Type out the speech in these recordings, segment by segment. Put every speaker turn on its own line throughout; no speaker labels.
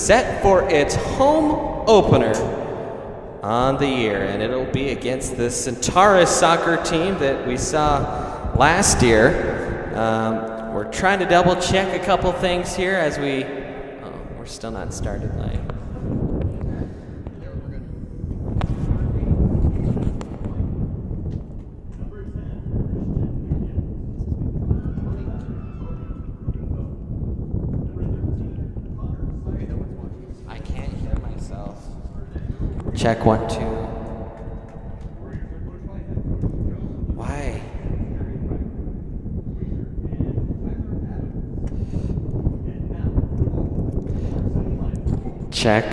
set for its home opener on the year, and it'll be against the Centaurus soccer team that we saw last year. We're trying to double check a couple things here as we're still not started live. I can't hear myself. Check 1, 2. Why? Check.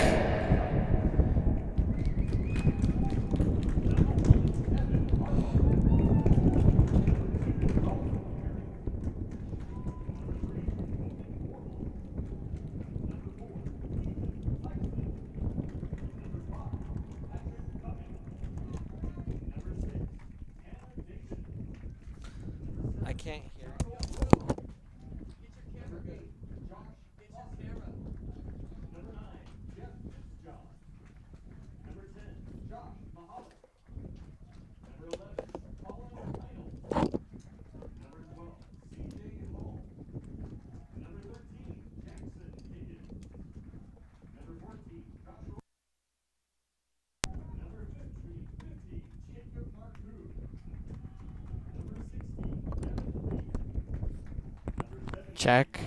I can't hear. Check.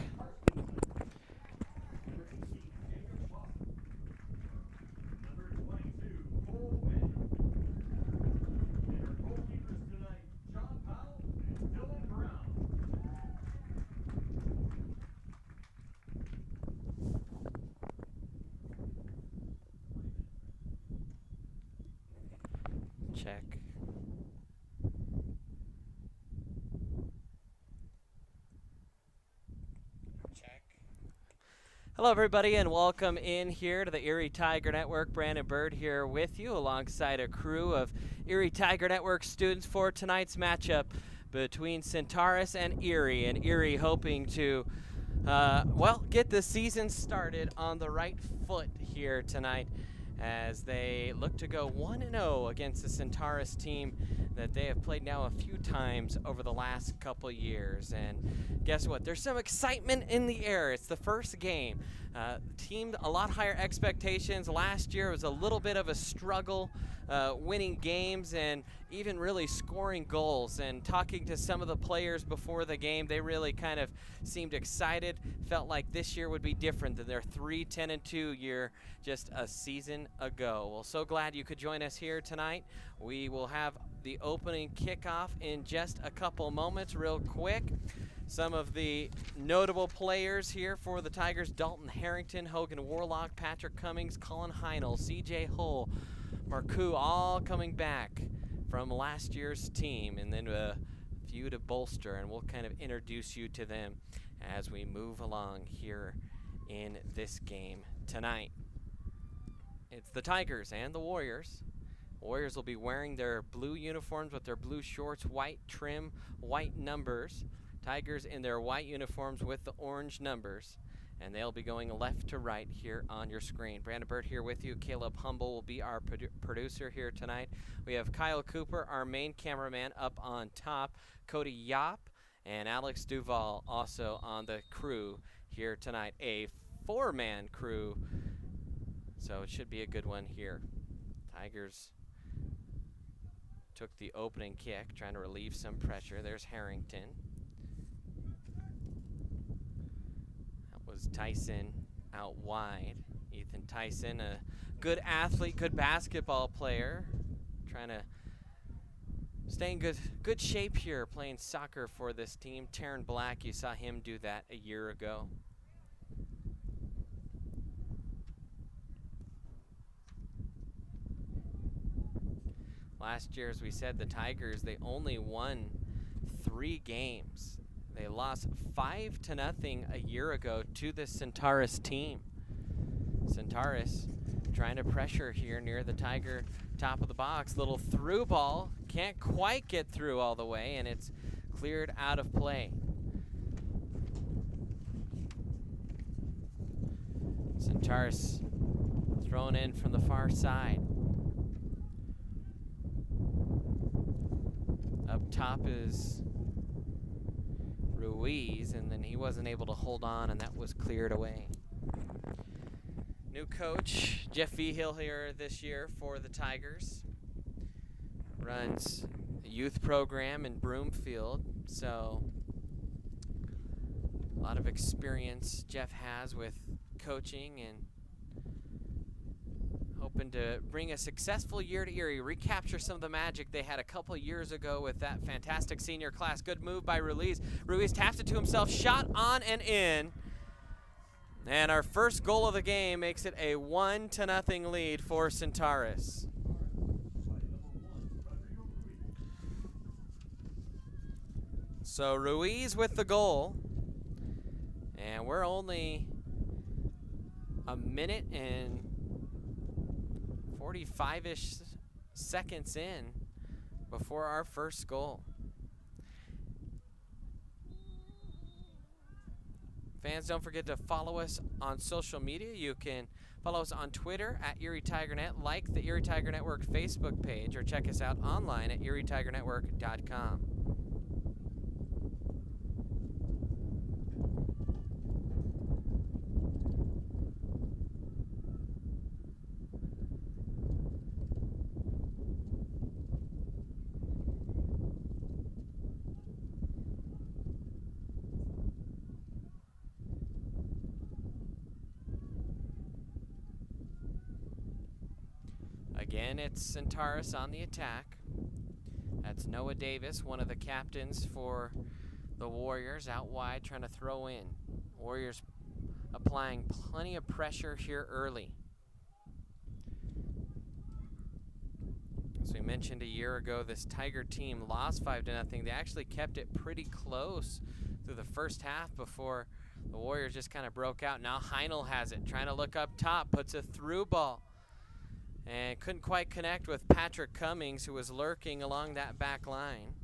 Check. Hello everybody and welcome in here to the Erie Tiger Network. Brandon Bird here with you alongside a crew of Erie Tiger Network students for tonight's matchup between Centaurus and Erie. And Erie hoping to, get the season started on the right foot here tonight as they look to go 1-0 against the Centaurus team that they have played now a few times over the last couple years. And guess what? There's some excitement in the air. It's the first game. Team a lot higher expectations. Last year was a little bit of a struggle winning games and even really scoring goals. And talking to some of the players before the game, they really kind of seemed excited, felt like this year would be different than their 3-10-2 year just a season ago. Well, so glad you could join us here tonight. We will have the opening kickoff in just a couple moments real quick. Some of the notable players here for the Tigers: Dalton Harrington, Hogan Warlock, Patrick Cummings, Colin Heinel, CJ Hull, Marcoux, all coming back from last year's team, and then a few to bolster, and we'll kind of introduce you to them as we move along here in this game tonight. It's the Tigers and the Warriors. Warriors will be wearing their blue uniforms with their blue shorts, white trim, white numbers. Tigers in their white uniforms with the orange numbers, and they'll be going left to right here on your screen. Brandon Bird here with you. Caleb Humble will be our producer here tonight. We have Kyle Cooper, our main cameraman, up on top. Cody Yop and Alex Duval also on the crew here tonight. A 4-man crew, so it should be a good one here. Tigers took the opening kick, trying to relieve some pressure. There's Harrington. Tyson out wide. Ethan Tyson, a good athlete, good basketball player, trying to stay in good shape here, playing soccer for this team. Taryn Black, you saw him do that a year ago. Last year, as we said, the Tigers, they only won 3 games. They lost 5-0 a year ago to the Centaurus team. Centaurus trying to pressure here near the Tiger top of the box. Little through ball. Can't quite get through all the way, and it's cleared out of play. Centaurus thrown in from the far side. Up top is Ruiz, and then he wasn't able to hold on, and that was cleared away. New coach, Jeff Vigil here this year for the Tigers. Runs a youth program in Broomfield, so a lot of experience Jeff has with coaching, and hoping to bring a successful year to Erie, recapture some of the magic they had a couple years ago with that fantastic senior class. Good move by Ruiz. Ruiz taps it to himself, shot on and in. And our first goal of the game makes it a 1-0 lead for Centaurus. So Ruiz with the goal. And we're only a minute and 45-ish seconds in before our first goal. Fans, don't forget to follow us on social media. You can follow us on Twitter at Erie TigerNet, like the Erie Tiger Network Facebook page, or check us out online at erietiger.network.com. Again, it's Centaurus on the attack. That's Noah Davis, one of the captains for the Warriors, out wide trying to throw in. Warriors applying plenty of pressure here early. As we mentioned a year ago, this Tiger team lost 5-0. They actually kept it pretty close through the first half before the Warriors just kind of broke out. Now Heinel has it, trying to look up top, puts a through ball. And couldn't quite connect with Patrick Cummings, who was lurking along that back line.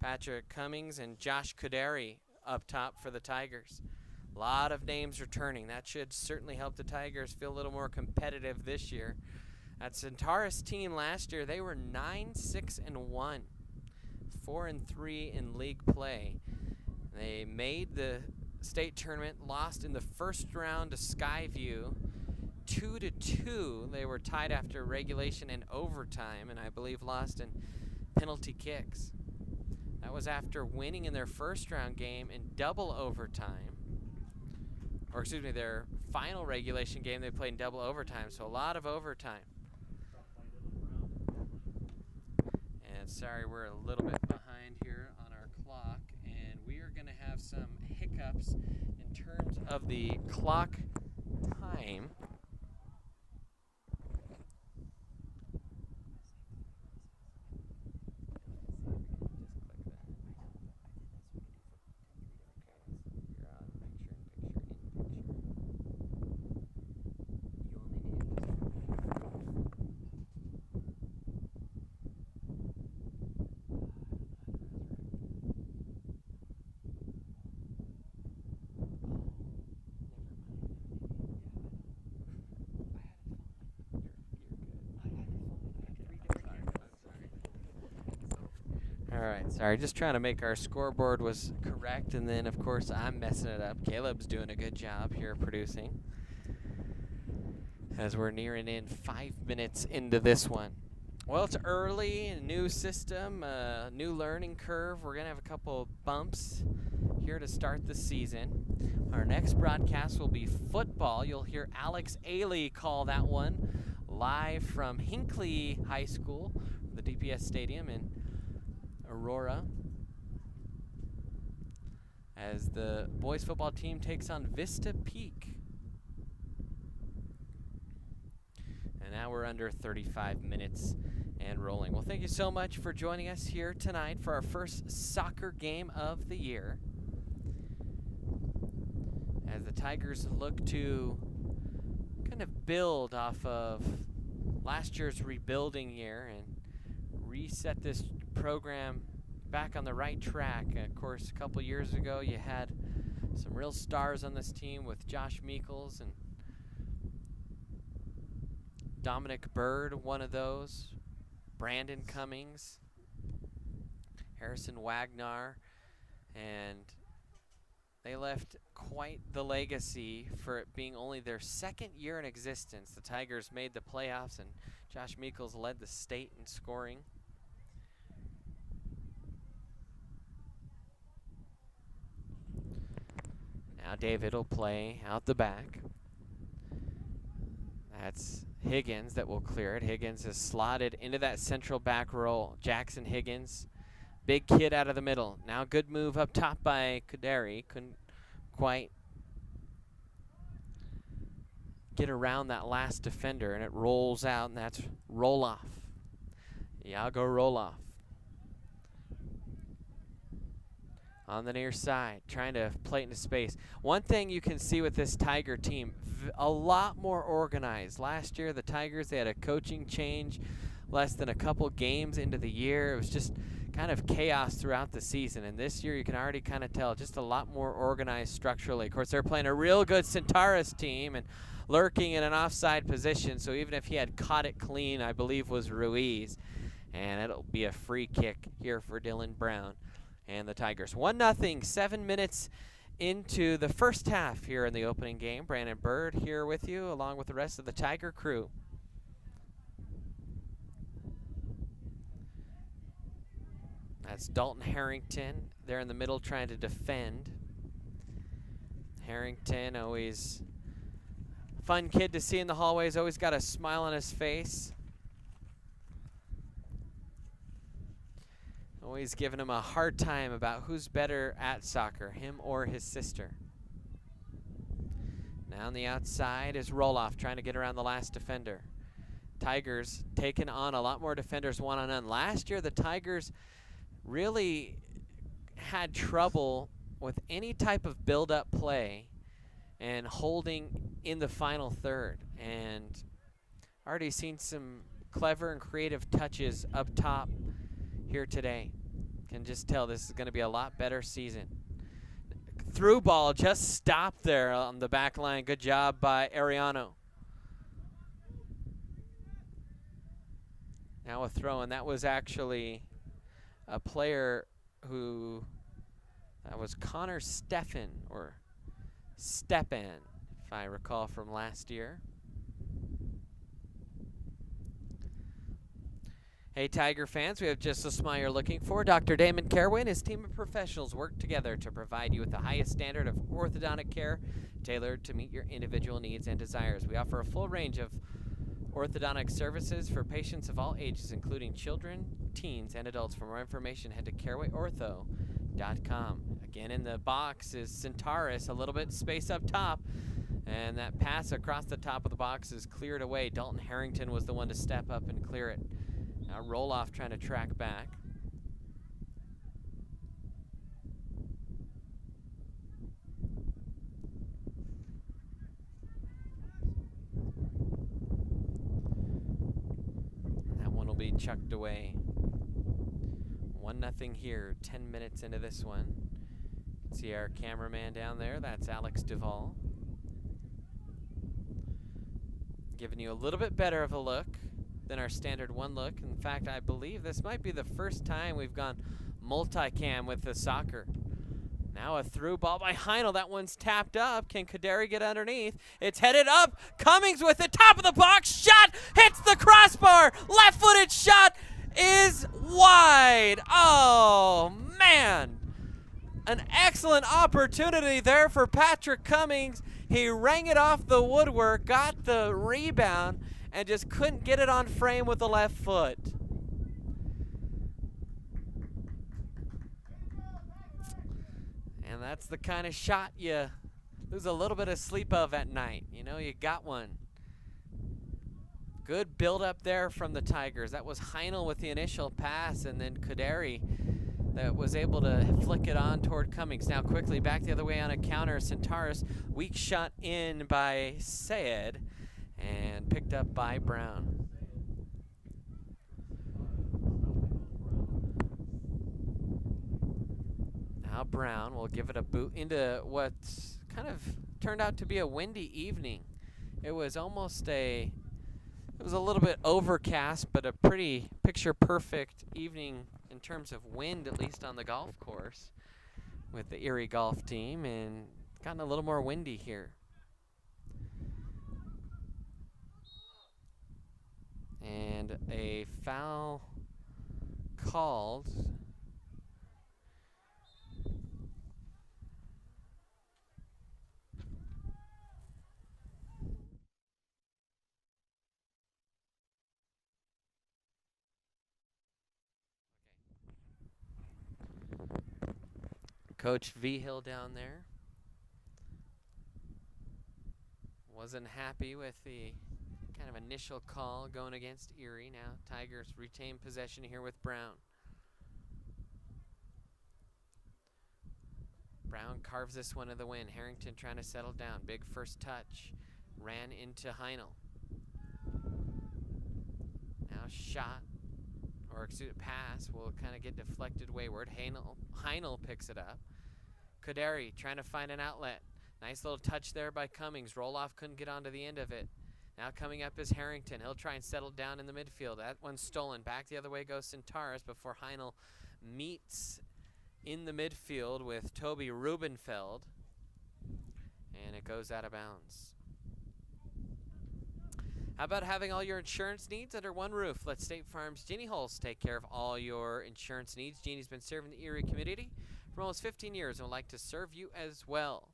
Patrick Cummings and Josh Kuderi up top for the Tigers. A lot of names returning. That should certainly help the Tigers feel a little more competitive this year. That Centaurus team last year, they were 9-6-1, 4-3 in league play. They made the state tournament, lost in the first round to Skyview. 2-2. They were tied after regulation and overtime, and I believe lost in penalty kicks. That was after winning in their first round game in double overtime. Or excuse me, their final regulation game they played in double overtime, so a lot of overtime. And sorry, we're a little bit behind here on our clock, and we are going to have some hiccups in terms of the clock time. Alright, sorry, just trying to make our scoreboard was correct, and then of course I'm messing it up. Caleb's doing a good job here producing, as we're nearing in 5 minutes into this one. Well, it's early, a new system, new learning curve. We're going to have a couple bumps here to start the season. Our next broadcast will be football. You'll hear Alex Ailey call that one live from Hinckley High School, the DPS Stadium in Aurora, as the boys football team takes on Vista Peak. And now we're under 35 minutes and rolling. Well, thank you so much for joining us here tonight for our first soccer game of the year, as the Tigers look to kind of build off of last year's rebuilding year and reset this program back on the right track. Of course, a couple years ago you had Some real stars on this team with Josh Meekles and Dominic Bird, one of those. Brandon Cummings, Harrison Wagner, and they left quite the legacy for it being only their second year in existence. The Tigers made the playoffs, and Josh Meekles led the state in scoring. Now David will play out the back. That's Higgins that will clear it. Higgins is slotted into that central back role. Jackson Higgins, big kid out of the middle. Now good move up top by Kaderi. Couldn't quite get around that last defender, and it rolls out, and that's Roloff. Iago Roloff. On the near side, trying to play it into space. One thing you can see with this Tiger team, a lot more organized. Last year, the Tigers, they had a coaching change less than a couple games into the year. It was just kind of chaos throughout the season. And this year, you can already kind of tell, just a lot more organized structurally. Of course, they're playing a real good Centaurus team and lurking in an offside position. So even if he had caught it clean, I believe was Ruiz. And it'll be a free kick here for Dylan Brown and the Tigers. 1-0, 7 minutes into the first half here in the opening game. Brandon Bird here with you along with the rest of the Tiger crew. That's Dalton Harrington there in the middle trying to defend. Harrington, always a fun kid to see in the hallways, always got a smile on his face. Always giving him a hard time about who's better at soccer, him or his sister. Now on the outside is Roloff trying to get around the last defender. Tigers taking on a lot more defenders one-on-one. Last year, the Tigers really had trouble with any type of build-up play and holding in the final third. And already seen some clever and creative touches up top here today. Can just tell this is going to be a lot better season. Through ball just stopped there on the back line. Good job by Ariano. Now a throw, and that was actually a player who, that was Connor Steffen, or Stepan, if I recall from last year. Hey Tiger fans, we have just the smile you're looking for. Dr. Damon Careway and his team of professionals work together to provide you with the highest standard of orthodontic care tailored to meet your individual needs and desires. We offer a full range of orthodontic services for patients of all ages, including children, teens, and adults. For more information, head to carewayortho.com. Again, in the box is Centaurus, a little bit space up top, and that pass across the top of the box is cleared away. Dalton Harrington was the one to step up and clear it. Now Roloff trying to track back. That one will be chucked away. 1-0 here, 10 minutes into this one. See our cameraman down there, that's Alex Duvall. Giving you a little bit better of a look than our standard one look. In fact, I believe this might be the first time we've gone multicam with the soccer. Now a through ball by Heinel. That one's tapped up. Can Kaderi get underneath? It's headed up. Cummings with the top of the box. Shot hits the crossbar. Left-footed shot is wide. Oh, man. An excellent opportunity there for Patrick Cummings. He rang it off the woodwork, got the rebound, and just couldn't get it on frame with the left foot. And that's the kind of shot you lose a little bit of sleep of at night. You know, you got one. Good build up there from the Tigers. That was Heinel with the initial pass, and then Kaderi that was able to flick it on toward Cummings. Now quickly back the other way on a counter. Centaurus, weak shot in by Sayed and picked up by Brown. Now Brown will give it a boot into what's kind of turned out to be a windy evening. It was a little bit overcast, but a pretty picture-perfect evening in terms of wind, at least on the golf course with the Erie golf team, and gotten a little more windy here. And a foul called. Coach Vigil down there wasn't happy with the kind of initial call going against Erie. Now Tigers retain possession here with Brown. Brown carves this one to the win. Harrington trying to settle down. Big first touch. Ran into Heinel. Now shot, or excuse me, pass will kind of get deflected wayward. Heinel picks it up. Kaderi trying to find an outlet. Nice little touch there by Cummings. Roloff couldn't get onto the end of it. Now coming up is Harrington. He'll try and settle down in the midfield. That one's stolen. Back the other way goes Centaurus before Heinel meets in the midfield with Toby Rubenfeld. And it goes out of bounds. How about having all your insurance needs under one roof? Let State Farm's Jeannie Hulse take care of all your insurance needs. Jeannie's been serving the Erie community for almost 15 years and would like to serve you as well.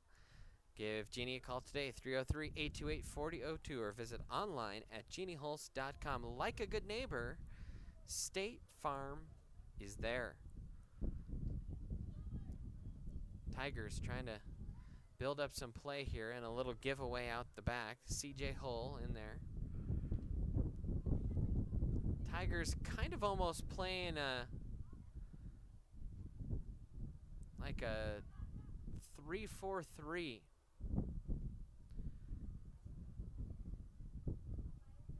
Give Jeannie a call today, 303-828-4002, or visit online at jeanniehulse.com. Like a good neighbor, State Farm is there. Tigers trying to build up some play here, and a little giveaway out the back. CJ Hull in there. Tigers kind of almost playing like a 3-4-3.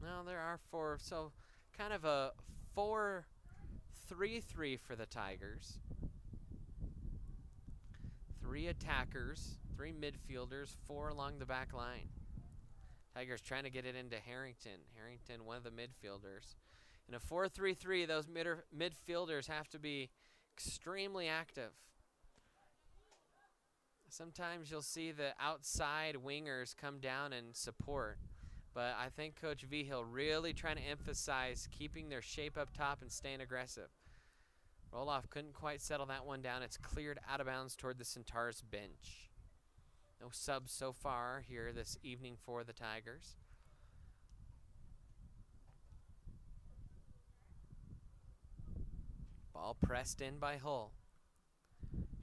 No, there are four, so kind of a 4-3-3 for the Tigers. 3 attackers, 3 midfielders, 4 along the back line. Tigers trying to get it into Harrington. Harrington, one of the midfielders. In a 4-3-3, those midfielders have to be extremely active. Sometimes you'll see the outside wingers come down and support. But I think Coach Vigil really trying to emphasize keeping their shape up top and staying aggressive. Roloff couldn't quite settle that one down. It's cleared out of bounds toward the Centaurus bench. No subs so far here this evening for the Tigers. Ball pressed in by Hull.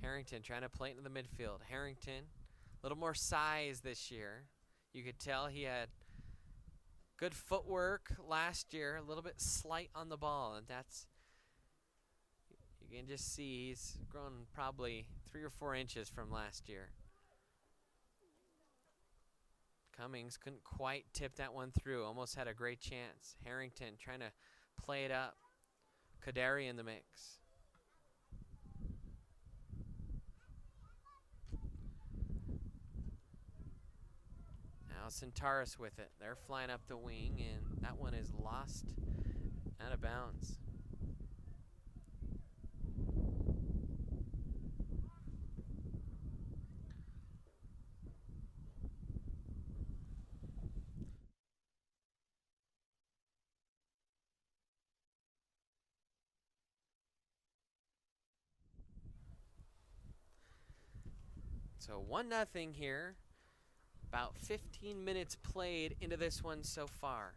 Harrington trying to play it into the midfield. Harrington, a little more size this year. You could tell he had good footwork last year, a little bit slight on the ball, and that's, you can just see he's grown probably 3 or 4 inches from last year. Cummings couldn't quite tip that one through, almost had a great chance. Harrington trying to play it up. Kaderi in the mix. Now Centaurus with it. They're flying up the wing, and that one is lost out of bounds. So 1-0 here. About 15 minutes played into this one so far.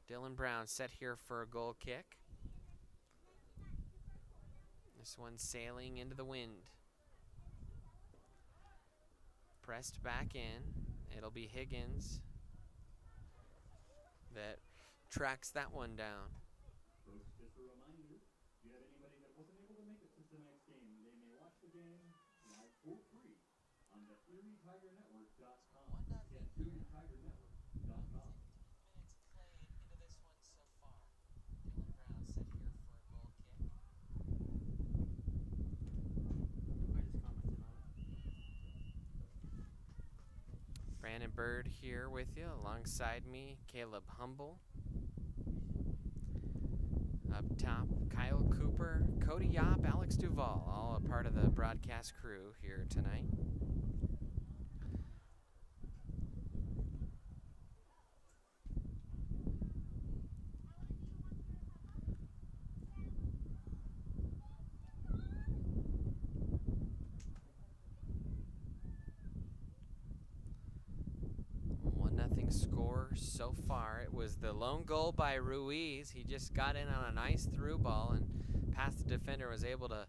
Dylan Brown set here for a goal kick. This one sailing into the wind. Pressed back in. It'll be Higgins that tracks that one down.
Folks, just a reminder, if you have anybody that wasn't able to make it to tonight's game, they may watch the game live for free on the ErieTigerNetwork.com. Again, ErieTigerNetwork.com.
Minutes played into this one so far. Dylan Brown set here for a goal kick.
I just commented
Brandon Bird here with you. Alongside me, Caleb Humble. Up top, Kyle Cooper, Cody Yopp, Alex Duvall, all a part of the broadcast crew here tonight. Score so far. It was the lone goal by Ruiz. He just got in on a nice through ball and past the defender, was able to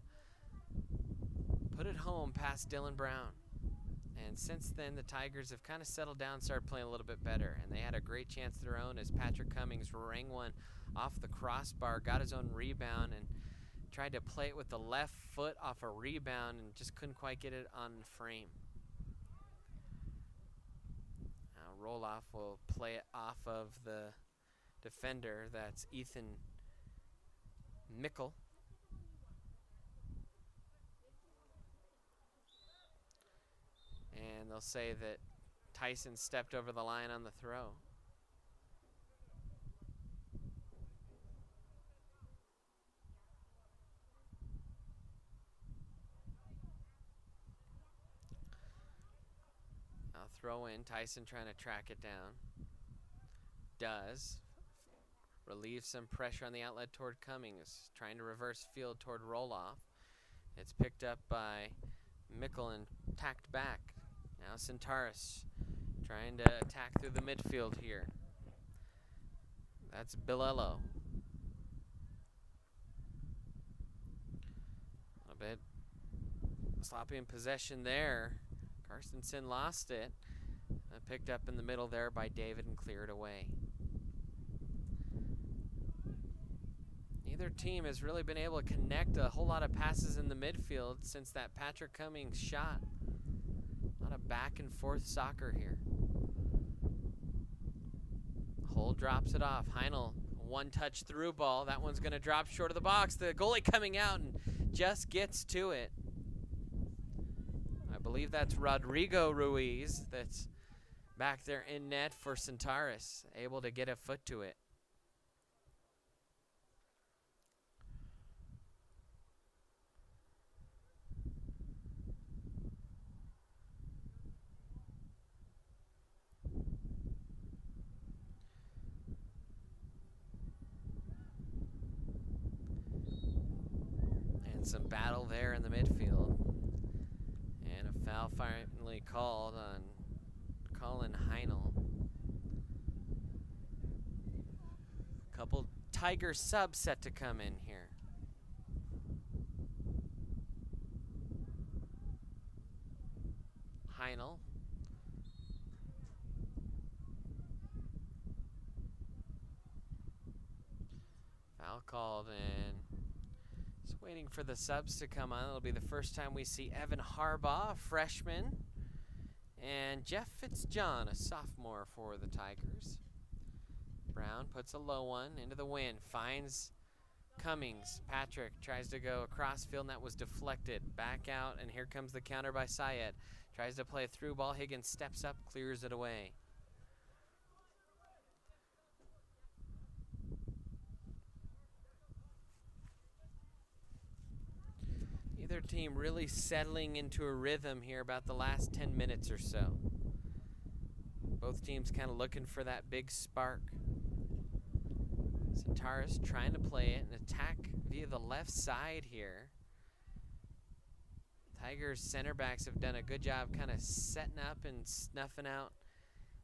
put it home past Dylan Brown. And since then, the Tigers have kind of settled down, started playing a little bit better, and they had a great chance of their own as Patrick Cummings rang one off the crossbar, got his own rebound, and tried to play it with the left foot off a rebound and just couldn't quite get it on frame. Roloff will play it off of the defender. That's Ethan Mickle. And they'll say that Tyson stepped over the line on the throw. Throw in, Tyson trying to track it down. Does. Relieves some pressure on the outlet toward Cummings. Trying to reverse field toward Roloff. It's picked up by Mickle and tacked back. Now Centaurus trying to attack through the midfield here. That's Bilello. A bit sloppy in possession there. Carstensen lost it. Picked up in the middle there by David and cleared away. Neither team has really been able to connect a whole lot of passes in the midfield since that Patrick Cummings shot. A lot of back and forth soccer here. Hull drops it off. Heinel, one touch through ball. That one's going to drop short of the box. The goalie coming out and just gets to it. I believe that's Rodrigo Ruiz that's back there in net for Centaurus, able to get a foot to it. And some battle there in the midfield. And a foul finally called on Colin Heinel. Couple Tiger subs set to come in here. Heinel. Foul called, and just waiting for the subs to come on. It'll be the first time we see Evan Harbaugh, a freshman, and Jeff Fitzjohn, a sophomore for the Tigers. Brown puts a low one into the wind, finds Cummings. Patrick tries to go across field, and that was deflected. Back out, and here comes the counter by Syed. Tries to play a through ball. Higgins steps up, clears it away. Either team really settling into a rhythm here about the last 10 minutes or so. Both teams kind of looking for that big spark. Centaurus trying to play it and attack via the left side here. Tigers center backs have done a good job kind of setting up and snuffing out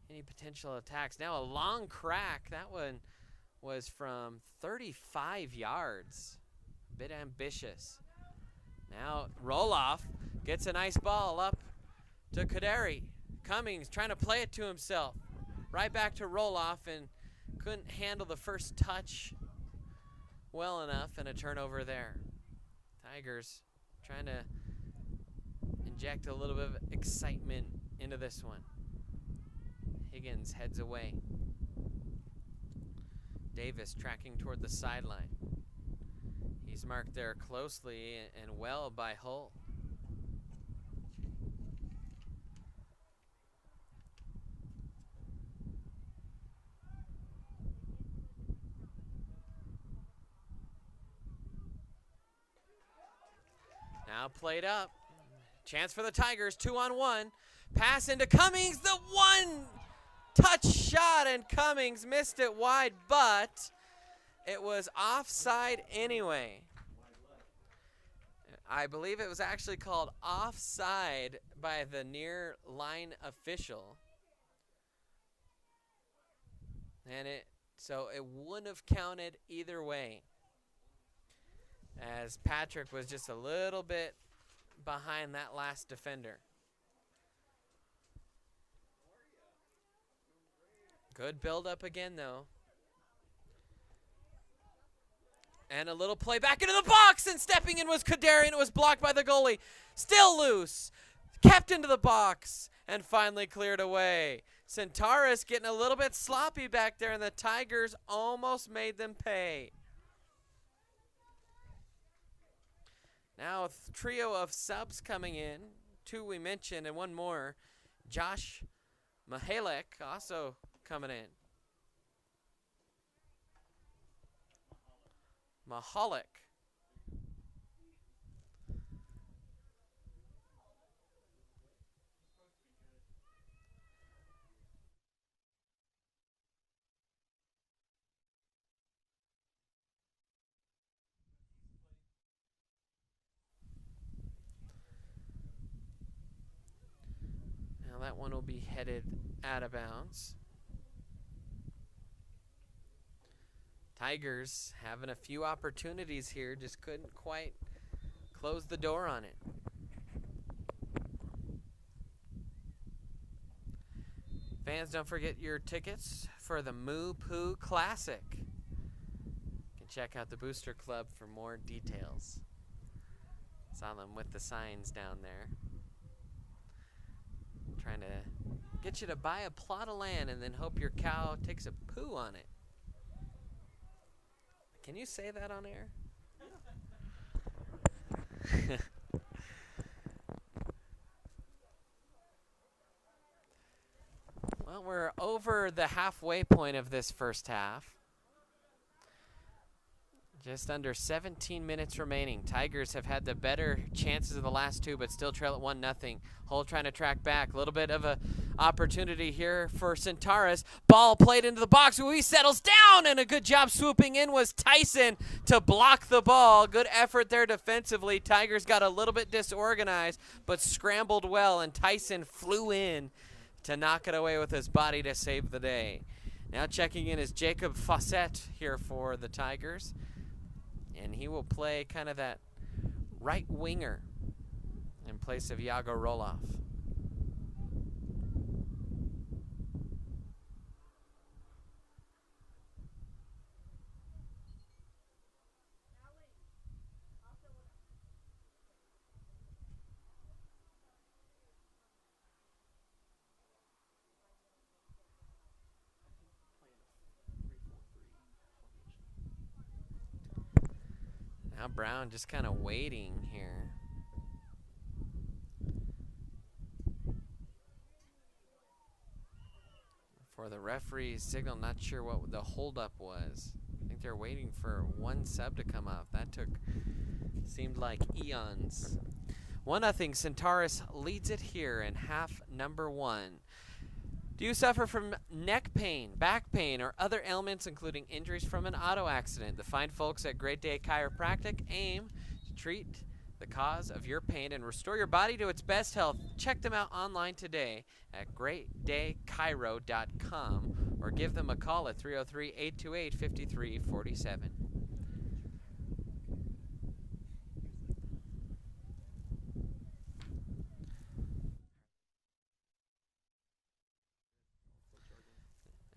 any potential attacks. Now a long crack. That one was from 35 yards. A bit ambitious. Now Roloff gets a nice ball up to Kaderi. Cummings trying to play it to himself. Right back to Roloff, and couldn't handle the first touch well enough, and a turnover there. Tigers trying to inject a little bit of excitement into this one. Higgins heads away. Davis tracking toward the sideline. He's marked there closely and well by Hull. Now played up. Chance for the Tigers, 2-on-1. Pass into Cummings, the one-touch shot, and Cummings missed it wide, but it was offside anyway. I believe it was actually called offside by the near line official. And so it wouldn't have counted either way, as Patrick was just a little bit behind that last defender. Good build-up again, though. And a little play back into the box, and stepping in was Kadarian. It was blocked by the goalie. Still loose. Kept into the box, and finally cleared away. Centaurus getting a little bit sloppy back there, and the Tigers almost made them pay. Now a trio of subs coming in. 2 we mentioned, and 1 more. Josh Mihalek also coming in. Mahalik. Now that one will be headed out of bounds. Tigers having a few opportunities here, just couldn't quite close the door on it. Fans, don't forget your tickets for the Moo Poo Classic. You can check out the Booster Club for more details. It's on them with the signs down there. Trying to get you to buy a plot of land and then hope your cow takes a poo on it. Can you say that on air? Well, we're over the halfway point of this first half. Just under 17 minutes remaining. Tigers have had the better chances of the last 2, but still trail at 1-0. Hull trying to track back. A little bit of a opportunity here for Centaurus. Ball played into the box. He settles down, and a good job swooping in was Tyson to block the ball. Good effort there defensively. Tigers got a little bit disorganized, but scrambled well, and Tyson flew in to knock it away with his body to save the day. Now checking in is Jacob Fawcett here for the Tigers. And he will play kind of that right winger in place of Yago Roloff. Now Brown just kind of waiting here. For the referee's signal, not sure what the holdup was. I think they're waiting for 1 sub to come up. That seemed like eons. 1-0, Centaurus leads it here in half number 1. Do you suffer from neck pain, back pain, or other ailments, including injuries from an auto accident? The fine folks at Great Day Chiropractic aim to treat the cause of your pain and restore your body to its best health. Check them out online today at greatdaychiro.com or give them a call at 303-828-5347.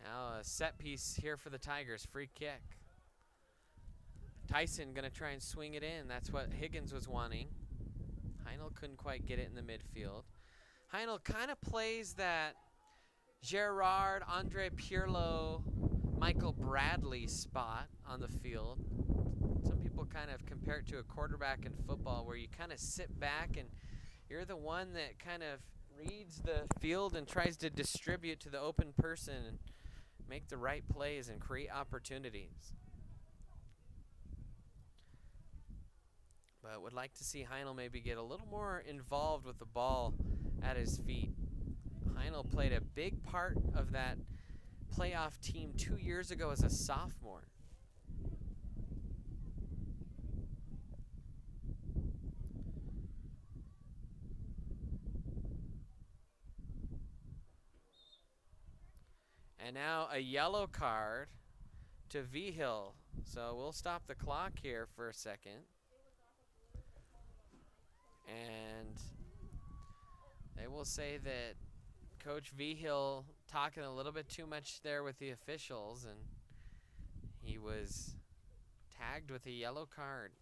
Now a set piece here for the Tigers, free kick. Tyson gonna try and swing it in. That's what Higgins was wanting. Heinl couldn't quite get it in the midfield. Heinl kind of plays that Gerard, Andre Pirlo, Michael Bradley spot on the field. Some people kind of compare it to a quarterback in football where you kind of sit back and you're the one that kind of reads the field and tries to distribute to the open person and make the right plays and create opportunities. but would like to see Heinl maybe get a little more involved with the ball at his feet. Heinl played a big part of that playoff team 2 years ago as a sophomore. And now a yellow card to Vigil. So we'll stop the clock here for a second. And they will say that Coach Vigil talking a little bit too much there with the officials, and he was tagged with a yellow card.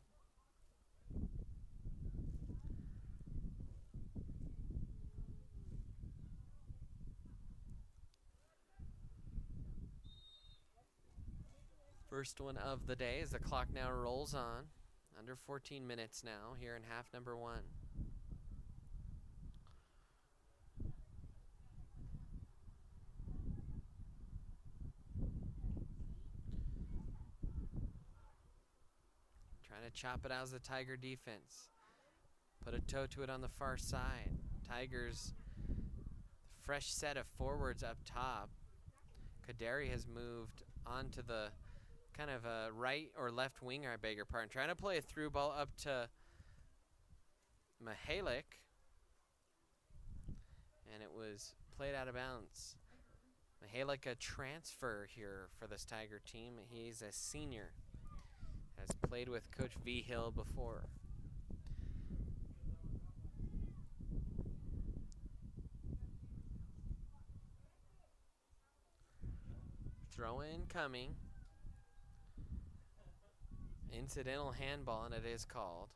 First one of the day as the clock now rolls on. Under 14 minutes now here in half number 1. Trying to chop it out as the Tiger defense. Put a toe to it on the far side. Tigers, fresh set of forwards up top. Kaderi has moved onto the kind of a right or left winger, I beg your pardon. Trying to play a through ball up to Mihalik. And it was played out of bounds. Mihalik, a transfer here for this Tiger team. He's a senior. Has played with Coach Vigil before. Throw in coming. Incidental handball, and it is called.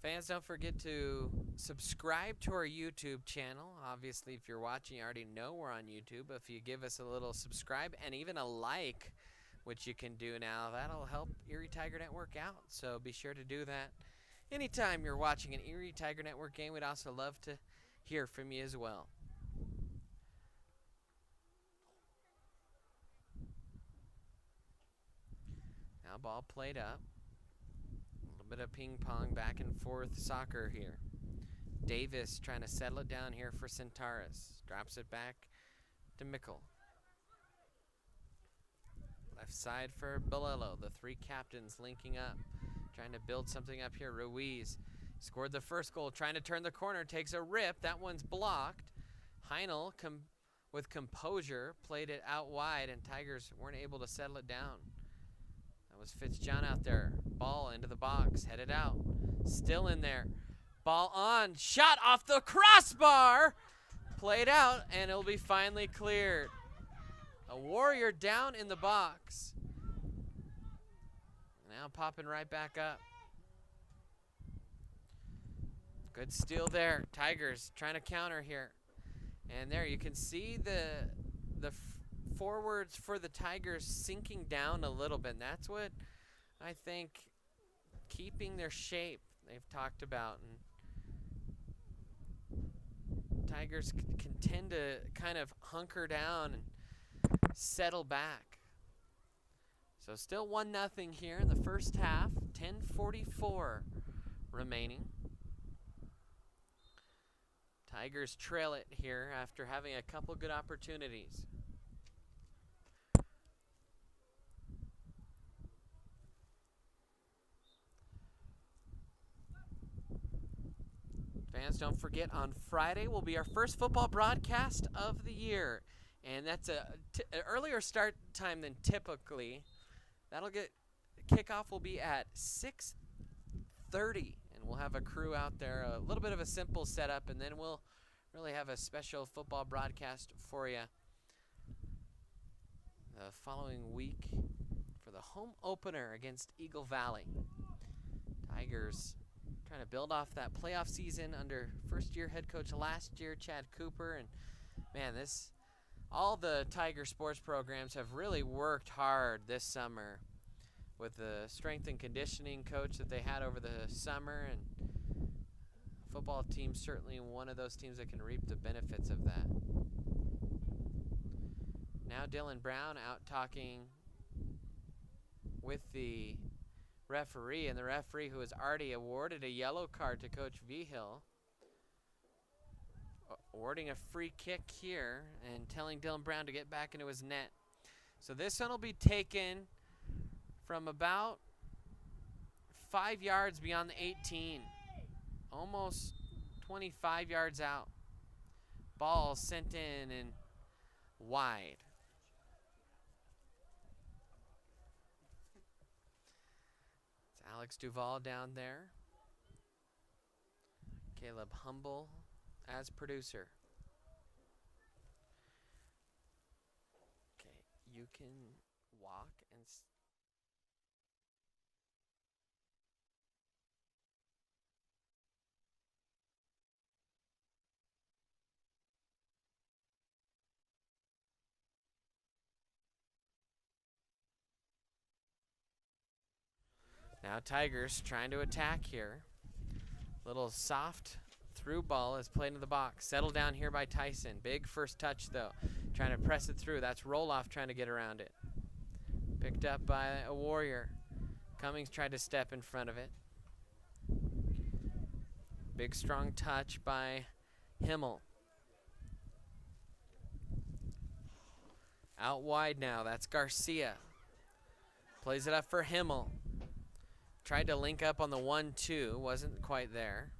Fans, don't forget to subscribe to our YouTube channel. Obviously, if you're watching, you already know we're on YouTube. If you give us a little subscribe and even a like, which you can do now, that'll help Erie Tiger Network out. So be sure to do that. Anytime you're watching an Erie Tiger Network game, we'd also love to hear from you as well. Now ball played up. Bit of ping pong back and forth soccer here. Davis trying to settle it down here for Centaurus. Drops it back to Mickle. Left side for Bolello. The three captains linking up. Trying to build something up here. Ruiz scored the first goal. Trying to turn the corner. Takes a rip. That one's blocked. Heinl with composure played it out wide, and Tigers weren't able to settle it down. That was Fitzjohn out there. Ball into the box, headed out. Still in there. Ball on, shot off the crossbar. Played out, and it'll be finally cleared. A Warrior down in the box. Now popping right back up. Good steal there. Tigers trying to counter here. And there you can see the forwards for the Tigers sinking down a little bit. And that's what I think keeping their shape they've talked about. And Tigers can tend to kind of hunker down and settle back. So still 1-0 here in the first half. 10:44 remaining. Tigers trail it here after having a couple good opportunities. Fans, don't forget, on Friday will be our first football broadcast of the year. And that's an earlier start time than typically. Kickoff will be at 6:30. And we'll have a crew out there, a little bit of a simple setup, and then we'll really have a special football broadcast for you the following week for the home opener against Eagle Valley. Tigers trying to build off that playoff season under first-year head coach last year, Chad Cooper. And, man, this All the Tiger sports programs have really worked hard this summer with the strength and conditioning coach that they had over the summer, and football team certainly one of those teams that can reap the benefits of that. Now Dylan Brown out talking with the referee, and the referee who has already awarded a yellow card to Coach Vigil, awarding a free kick here and telling Dylan Brown to get back into his net. So this one will be taken from about 5 yards beyond the 18, almost 25 yards out. Ball sent in and wide. It's Alex Duvall down there. Caleb Humble as producer. Okay, you can walk and now Tigers trying to attack here. Little soft through ball is played into the box. Settled down here by Tyson. Big first touch though. Trying to press it through. That's Roloff trying to get around it. Picked up by a Warrior. Cummings tried to step in front of it. Big strong touch by Himmel. Out wide now. That's Garcia. Plays it up for Himmel. Tried to link up on the 1-2. Wasn't quite there.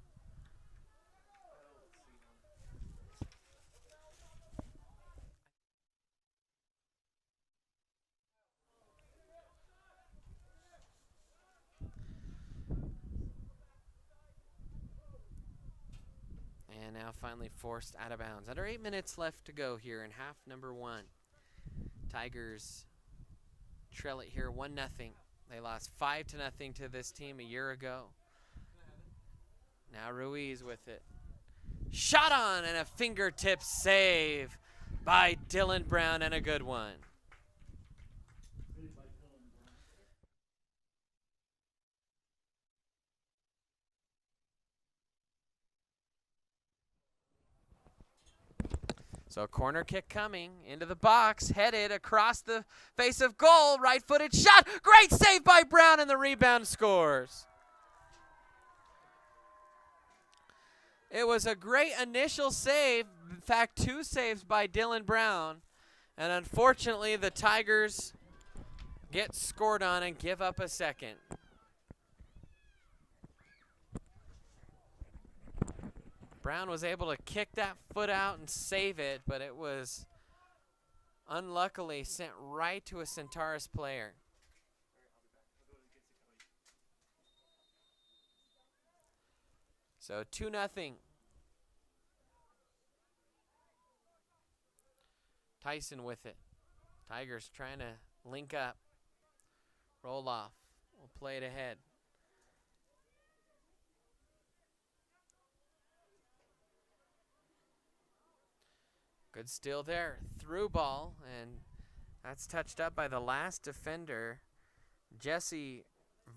And now finally forced out of bounds. Under 8 minutes left to go here in half number 1. Tigers trail it here 1-0. They lost 5-0 to this team a year ago. Now Ruiz with it. Shot on and a fingertip save by Dylan Brown, and a good one. So a corner kick coming into the box, headed across the face of goal, right-footed shot. Great save by Brown, and the rebound scores. It was a great initial save. In fact, 2 saves by Dylan Brown. And unfortunately, the Tigers get scored on and give up a second. Brown was able to kick that foot out and save it, but it was unluckily sent right to a Centaurus player. So 2-0. Tyson with it. Tigers trying to link up. Roll off. We'll play it ahead. Good steal there. Through ball, and that's touched up by the last defender, Jesse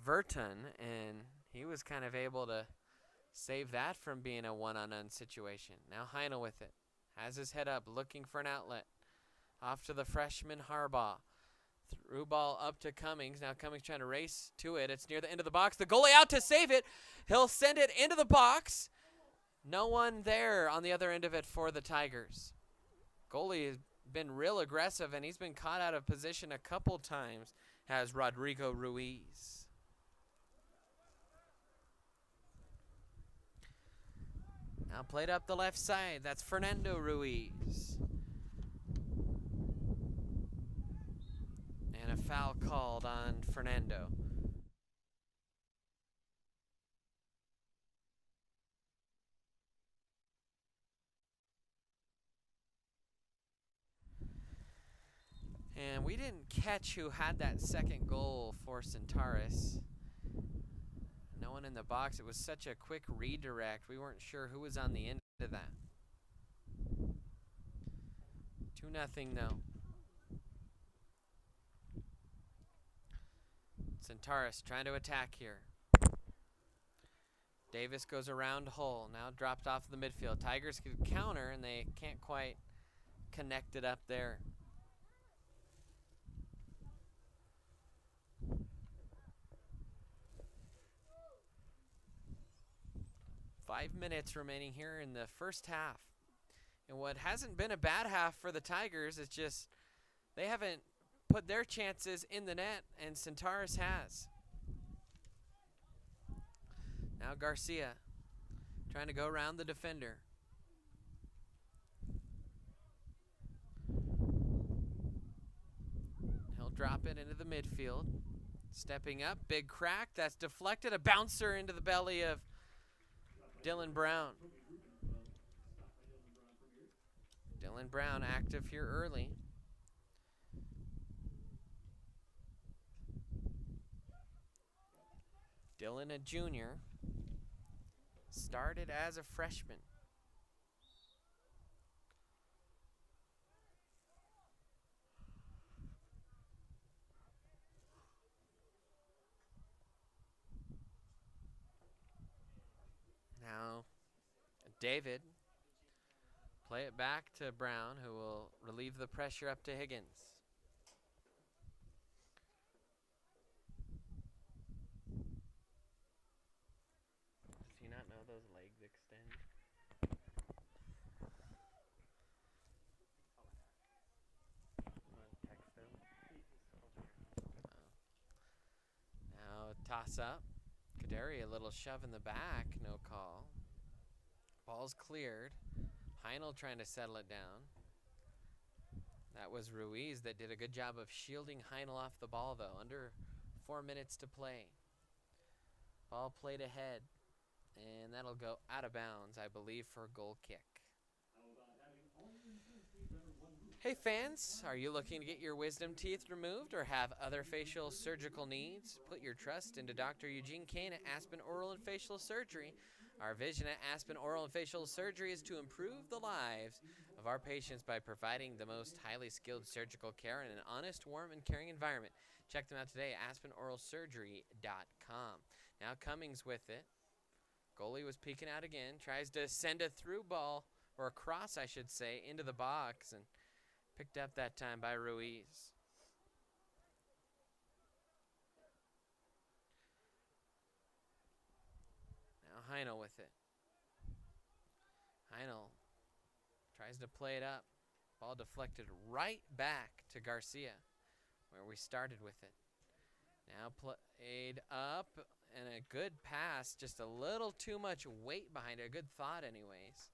Verton, and he was kind of able to save that from being a one-on-one situation. Now Heine with it. Has his head up, looking for an outlet. Off to the freshman Harbaugh. Through ball up to Cummings. Now Cummings trying to race to it. It's near the end of the box. The goalie out to save it. He'll send it into the box. No one there on the other end of it for the Tigers. Goalie has been real aggressive, and he's been caught out of position a couple times, has Rodrigo Ruiz. Now played up the left side. That's Fernando Ruiz. And a foul called on Fernando. And we didn't catch who had that second goal for Centaurus. No one in the box. It was such a quick redirect. We weren't sure who was on the end of that. 2-0 though. Centaurus trying to attack here. Davis goes around Hull, now dropped off the midfield. Tigers could counter, and they can't quite connect it up there. Five minutes remaining here in the first half. And what hasn't been a bad half for the Tigers is just they haven't put their chances in the net, and Centaurus has. Now Garcia trying to go around the defender. He'll drop it into the midfield. Stepping up, big crack, that's deflected. A bouncer into the belly of Dylan Brown. Dylan Brown active here early. Dylan, a junior, started as a freshman. Now, David, play it back to Brown, who will relieve the pressure up to Higgins. Does he not know those legs extend? Text him. Now toss up. Kaderi, a little shove in the back, no call. Ball's cleared. Heinel trying to settle it down. That was Ruiz that did a good job of shielding Heinel off the ball, though. Under 4 minutes to play. Ball played ahead, and that'll go out of bounds, I believe, for a goal kick. Hey fans, are you looking to get your wisdom teeth removed or have other facial surgical needs? Put your trust into Dr. Eugene Kane at Aspen Oral and Facial Surgery. Our vision at Aspen Oral and Facial Surgery is to improve the lives of our patients by providing the most highly skilled surgical care in an honest, warm, and caring environment. Check them out today at aspenoralsurgery.com. Now Cummings with it. Goalie was peeking out again. Tries to send a through ball, or a cross, I should say, into the box, and picked up that time by Ruiz. Now Heinel with it. Heinel tries to play it up. Ball deflected right back to Garcia, where we started with it. Now played up, and a good pass, just a little too much weight behind it. A good thought anyways.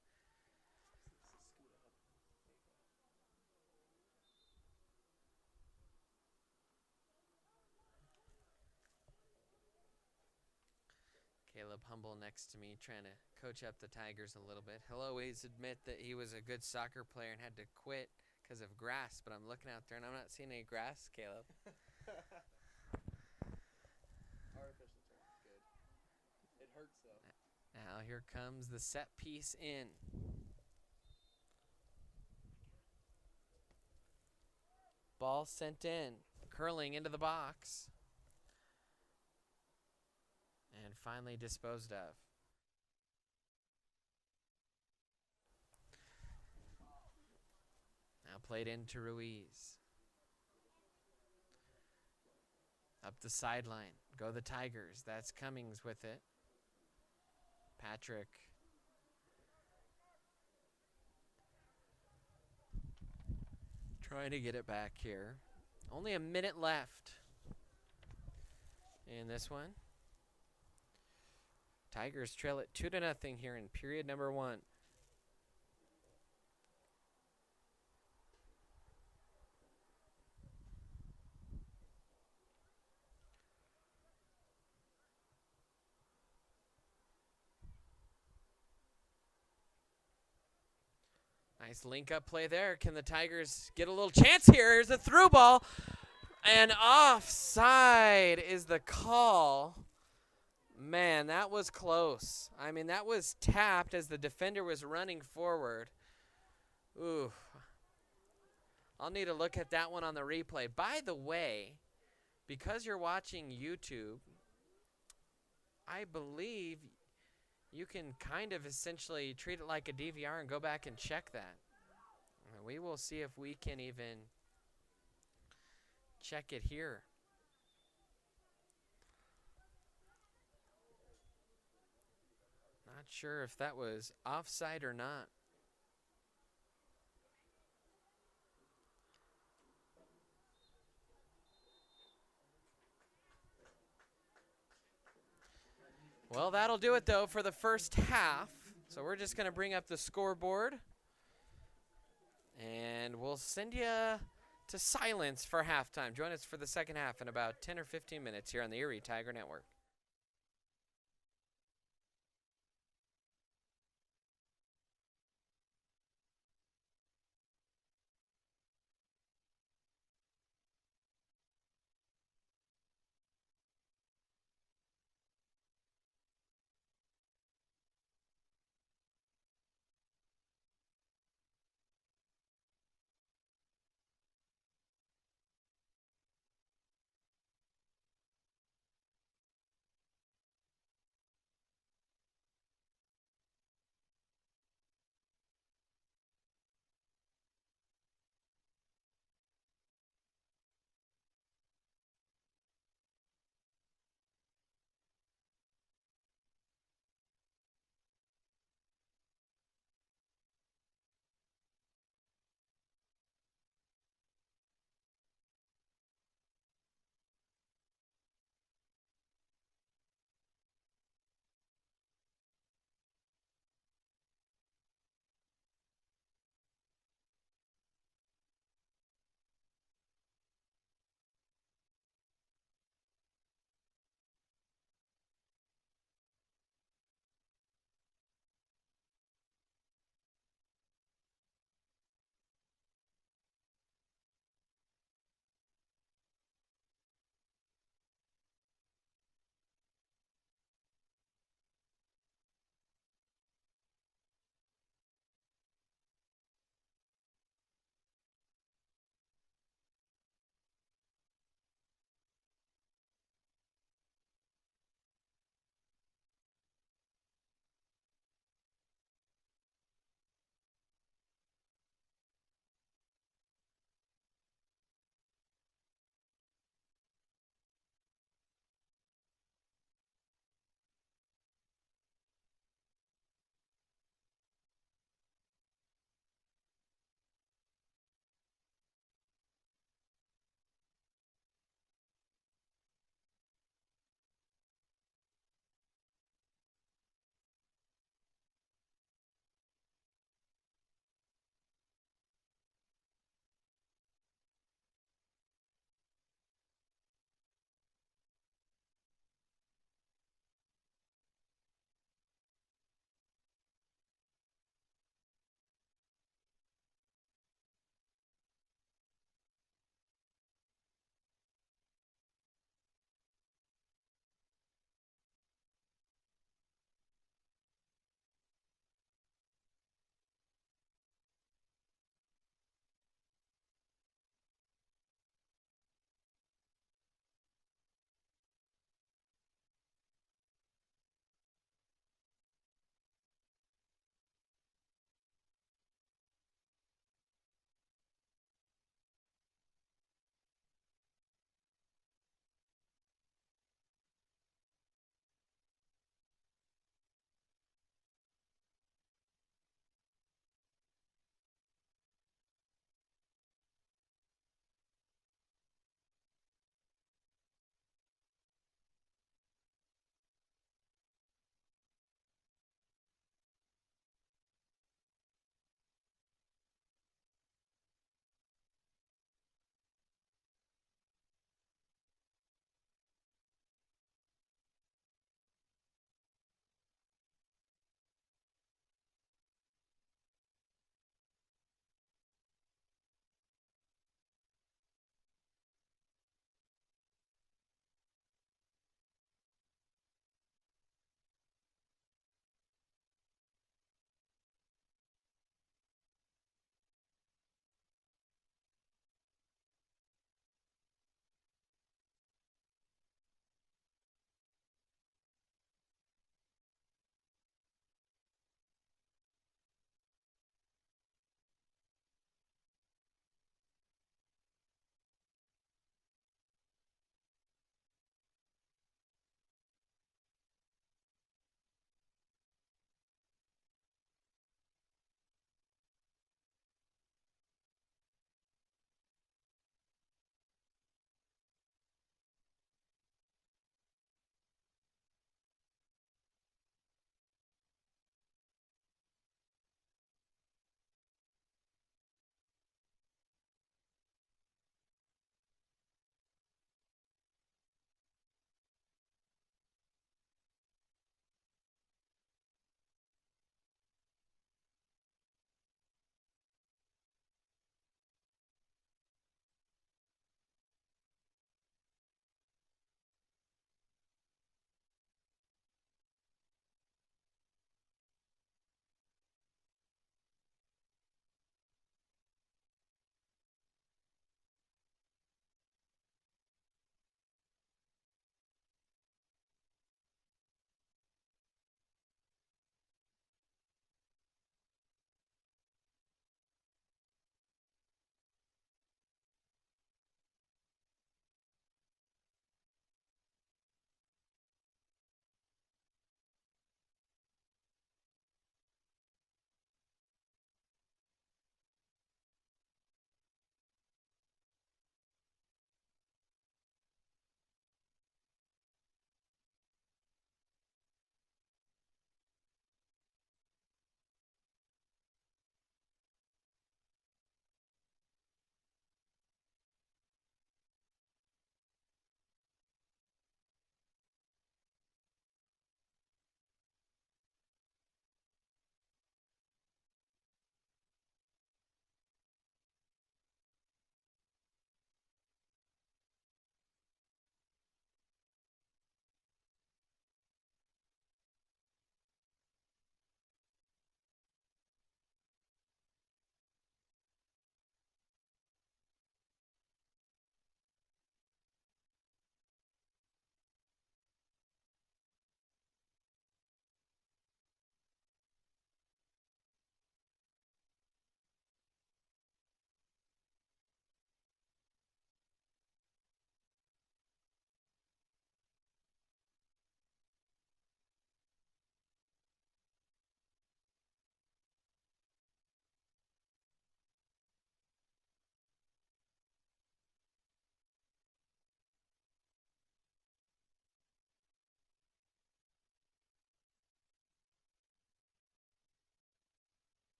Caleb Humble next to me trying to coach up the Tigers a little bit. He'll always admit that he was a good soccer player and had to quit because of grass, but I'm looking out there and I'm not seeing any grass, Caleb.
Artificial turf, good. It hurts though.
Now here comes the set piece in. Ball sent in, curling into the box. And finally disposed of. Now played into Ruiz. Up the sideline. Go the Tigers. That's Cummings with it. Patrick. Trying to get it back here. Only a minute left in this one. Tigers trail it 2-0 here in period number 1. Nice link-up play there. Can the Tigers get a little chance here? Here's a through ball. And offside is the call. Man, that was close. I mean, that was tapped as the defender was running forward. Ooh. I'll need to look at that one on the replay. By the way, because you're watching YouTube, I believe you can kind of essentially treat it like a DVR and go back and check that. We will see if we can even check it here. Not sure if that was offside or not. Well, that'll do it, though, for the first half. So we're just going to bring up the scoreboard. And we'll send you to silence for halftime. Join us for the second half in about 10 or 15 minutes here on the Erie Tiger Network.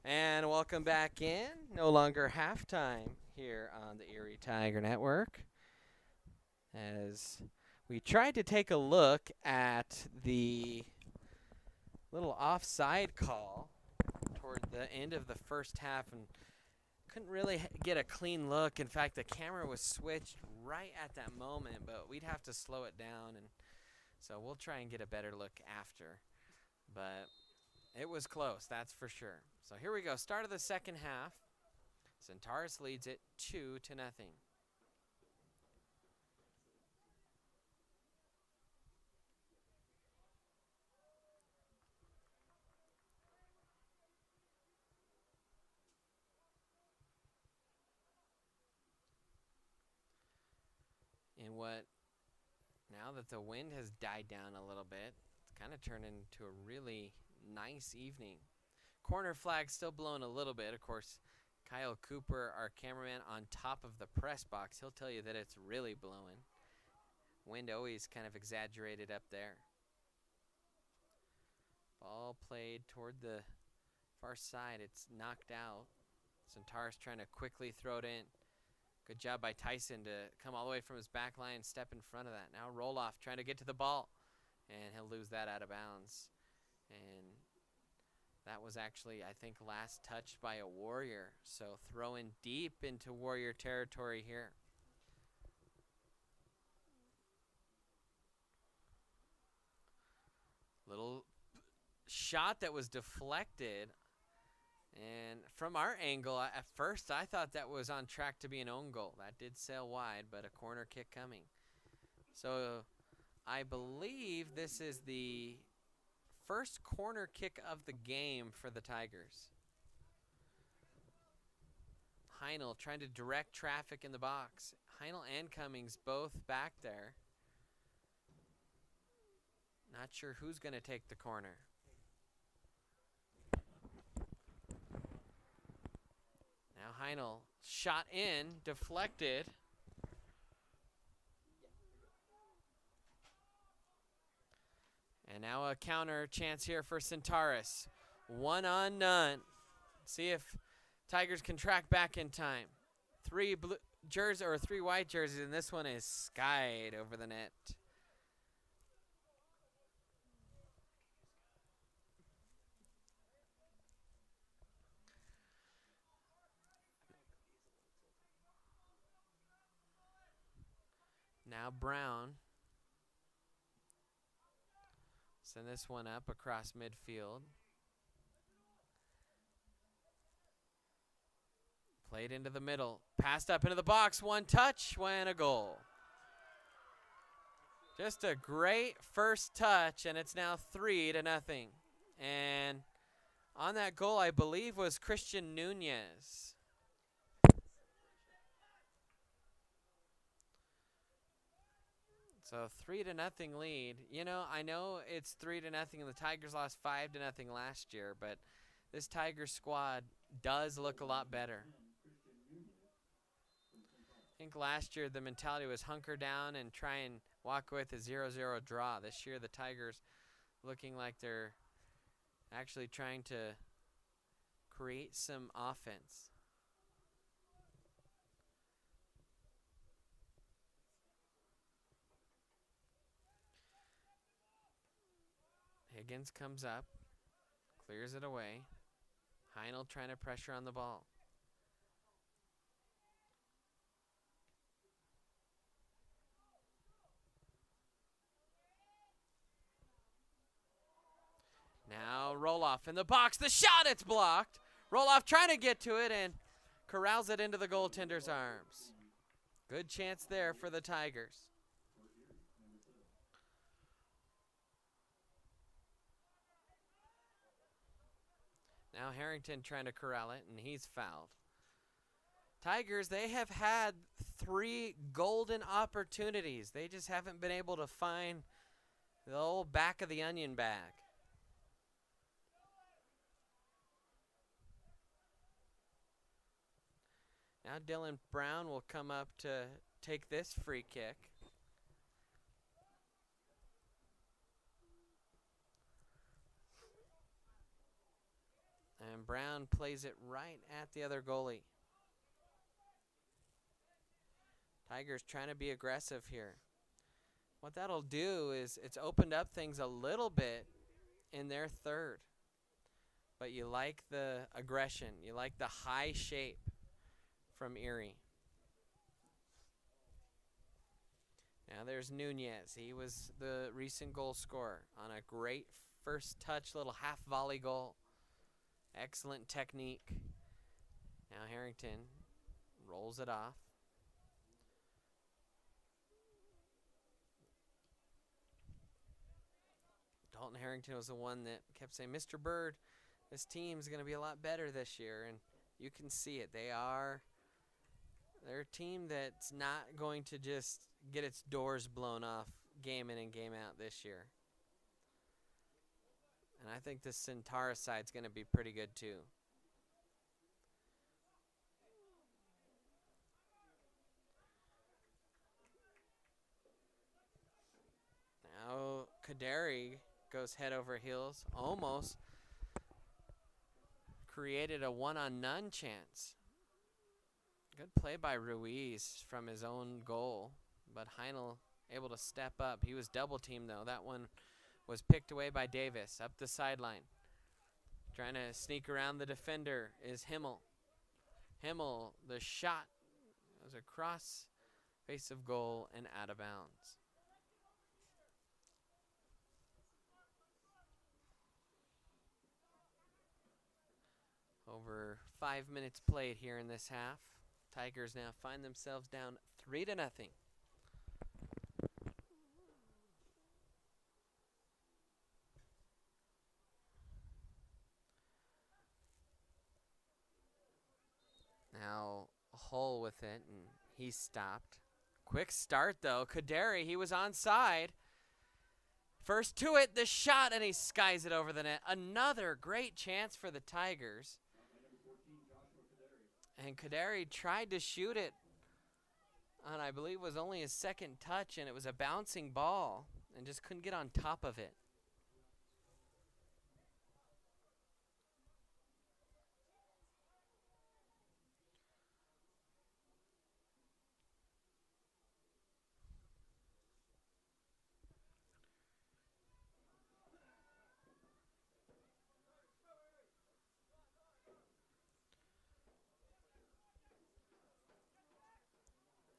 And welcome back in. No longer halftime here on the Erie Tiger Network. As we tried to take a look at the little offside call toward the end of the first half and couldn't really get a clean look. In fact, the camera was switched right at that moment, but we'd have to slow it down, and so we'll try and get a better look after. But it was close, that's for sure. So here we go. Start of the second half. Centaurus leads it 2-0. And now that the wind has died down a little bit, it's kind of turned into a really nice evening. Corner flag still blowing a little bit. Of course, Kyle Cooper, our cameraman, on top of the press box, he'll tell you that it's really blowing. Wind always kind of exaggerated up there. Ball played toward the far side. It's knocked out. Centaurus trying to quickly throw it in. Good job by Tyson to come all the way from his back line and step in front of that. Now Roloff trying to get to the ball, and he'll lose that out of bounds. And that was actually, I think, last touched by a Warrior. So throwing deep into Warrior territory here. Little shot that was deflected. And from our angle, at first, I thought that was on track to be an own goal. That did sail wide, but a corner kick coming. So I believe this is the first corner kick of the game for the Tigers. Heinel trying to direct traffic in the box. Heinel and Cummings both back there. Not sure who's going to take the corner. Now Heinel shot in, deflected. And now a counter chance here for Centaurus. 1 on none. See if Tigers can track back in time. 3 blue jerseys or 3 white jerseys, and this one is skied over the net. Now Brown. Send this one up across midfield. Played into the middle. Passed up into the box. One touch, and a goal. Just a great first touch, and it's now 3-0. And on that goal, I believe, was Christian Nunez. So 3-0 lead. You know, I know it's 3-0 and the Tigers lost 5-0 last year, but this Tigers squad does look a lot better. I think last year the mentality was hunker down and try and walk with a 0-0 draw. This year the Tigers looking like they're actually trying to create some offense. Higgins comes up, clears it away. Heinel trying to pressure on the ball. Now Roloff in the box. The shot, it's blocked. Roloff trying to get to it and corrals it into the goaltender's arms. Good chance there for the Tigers. Now Harrington trying to corral it, and he's fouled. Tigers, they have had 3 golden opportunities. They just haven't been able to find the old back of the onion bag. Now Dylan Brown will come up to take this free kick. And Brown plays it right at the other goalie. Tigers trying to be aggressive here. What that'll do is it's opened up things a little bit in their third. But you like the aggression. You like the high shape from Erie. Now there's Nunez. He was the recent goal scorer on a great first touch, little half volley goal. Excellent technique. Now Harrington rolls it off. Dalton Harrington was the one that kept saying, Mr. Bird, this team's going to be a lot better this year. And you can see it. They're a team that's not going to just get its doors blown off game in and game out this year. And I think the Centaurus side's going to be pretty good too. Now Kaderi goes head over heels, almost created a one-on-none chance. Good play by Ruiz from his own goal, but Heinl able to step up. He was double teamed though. That one was picked away by Davis up the sideline. Trying to sneak around the defender is Himmel. Himmel, the shot was across face of goal and out of bounds. Over 5 minutes played here in this half. Tigers now find themselves down 3-0. Now Hull with it, and he stopped. Quick start though. Kaderi, he was onside. First to it, the shot, and he skies it over the net. Another great chance for the Tigers. And Kaderi tried to shoot it on, I believe, was only his second touch, and it was a bouncing ball, and just couldn't get on top of it.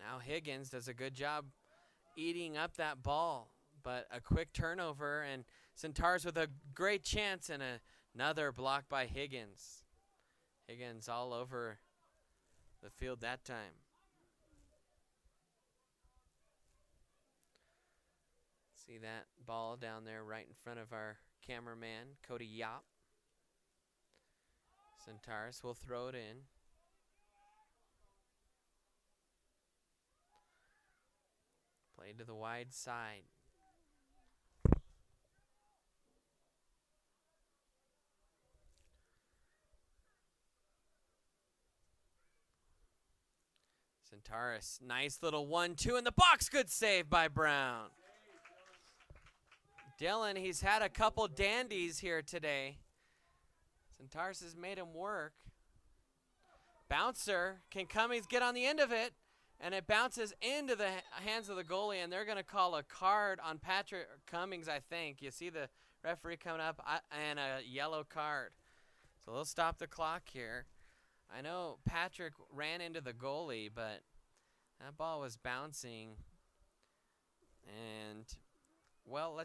Now Higgins does a good job eating up that ball, but a quick turnover, and Centaurus with a great chance, and another block by Higgins. Higgins all over the field that time. See that ball down there right in front of our cameraman, Cody Yop. Centaurus will throw it in. Play to the wide side. Centaurus, nice little 1-2 in the box. Good save by Brown. Dylan, he's had a couple dandies here today. Centaurus has made him work. Bouncer, can Cummings get on the end of it? And it bounces into the hands of the goalie, and they're going to call a card on Patrick Cummings, I think. You see the referee coming up, and a yellow card. So they'll stop the clock here. I know Patrick ran into the goalie, but that ball was bouncing. And, well,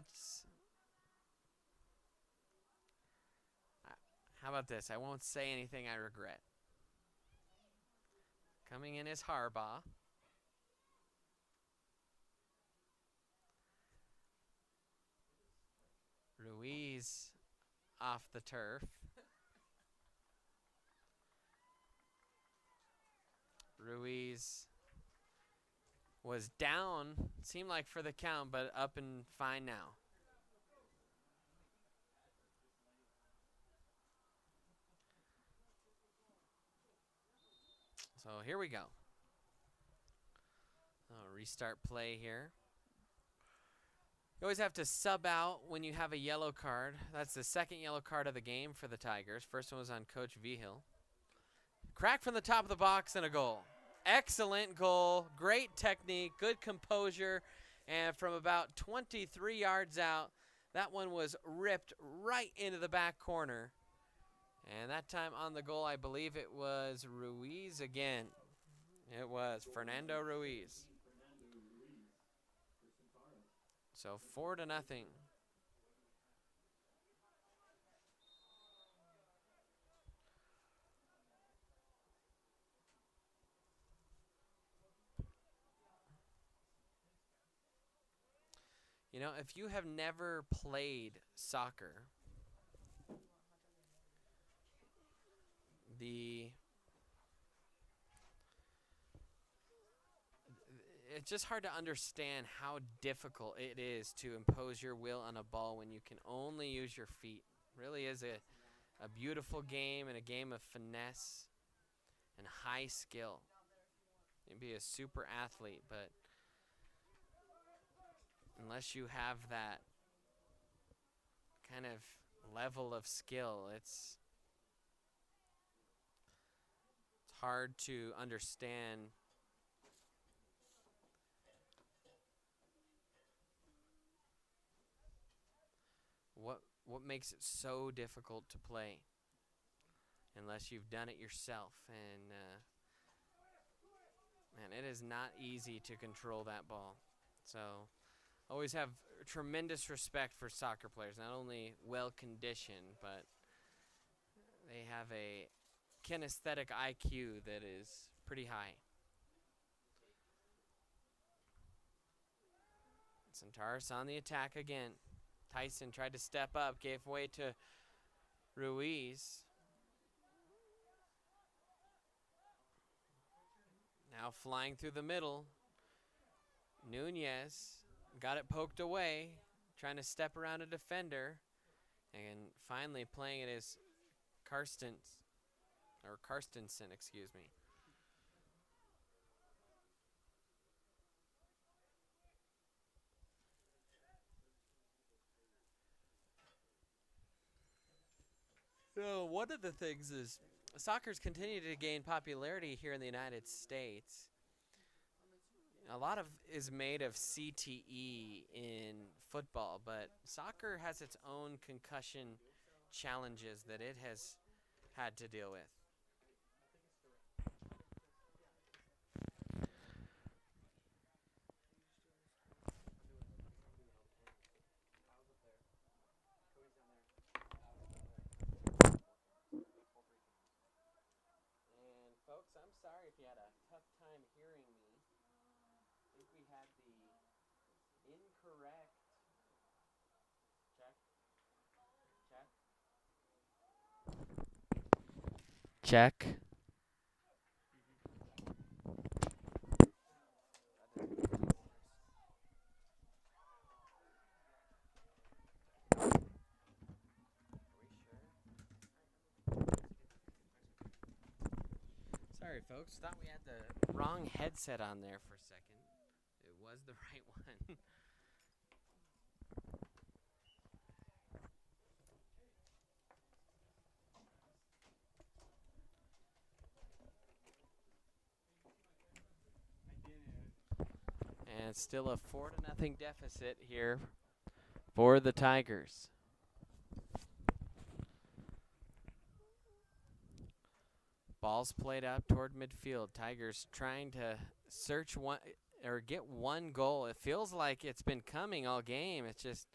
how about this? I won't say anything I regret. Coming in is Harbaugh. Ruiz off the turf. Ruiz was down, seemed like for the count, but up and fine now. So here we go. Restart play here. You always have to sub out when you have a yellow card. That's the second yellow card of the game for the Tigers. First one was on Coach Vigil. Crack from the top of the box and a goal. Excellent goal. Great technique. Good composure. And from about 23 yards out, that one was ripped right into the back corner. And that time on the goal, I believe it was Ruiz again. It was Fernando Ruiz. So 4-0. You know, if you have never played soccer, it's just hard to understand how difficult it is to impose your will on a ball when you can only use your feet. Really is a beautiful game and a game of finesse and high skill. You'd be a super athlete, but unless you have that kind of level of skill, it's hard to understand what makes it so difficult to play unless you've done it yourself. And man, it is not easy to control that ball. So always have tremendous respect for soccer players, not only well conditioned, but they have a kinesthetic IQ that is pretty high. Centaurus on the attack again. Tyson tried to step up, gave way to Ruiz. Now flying through the middle. Nunez got it poked away, trying to step around a defender, and finally playing it as Karstensen, excuse me. So one of the things is soccer's continued to gain popularity here in the United States. A lot of is made of CTE in football, but soccer has its own concussion challenges that it has had to deal with. And folks, I'm sorry if you had a tough time hearing me. I think we had the incorrect check. Sorry, folks. Thought we had the wrong headset on there for a second. It was the right one. And it's still a 4-0 deficit here for the Tigers. Ball's played up toward midfield. Tigers trying to search one or get one goal. It feels like it's been coming all game. It's just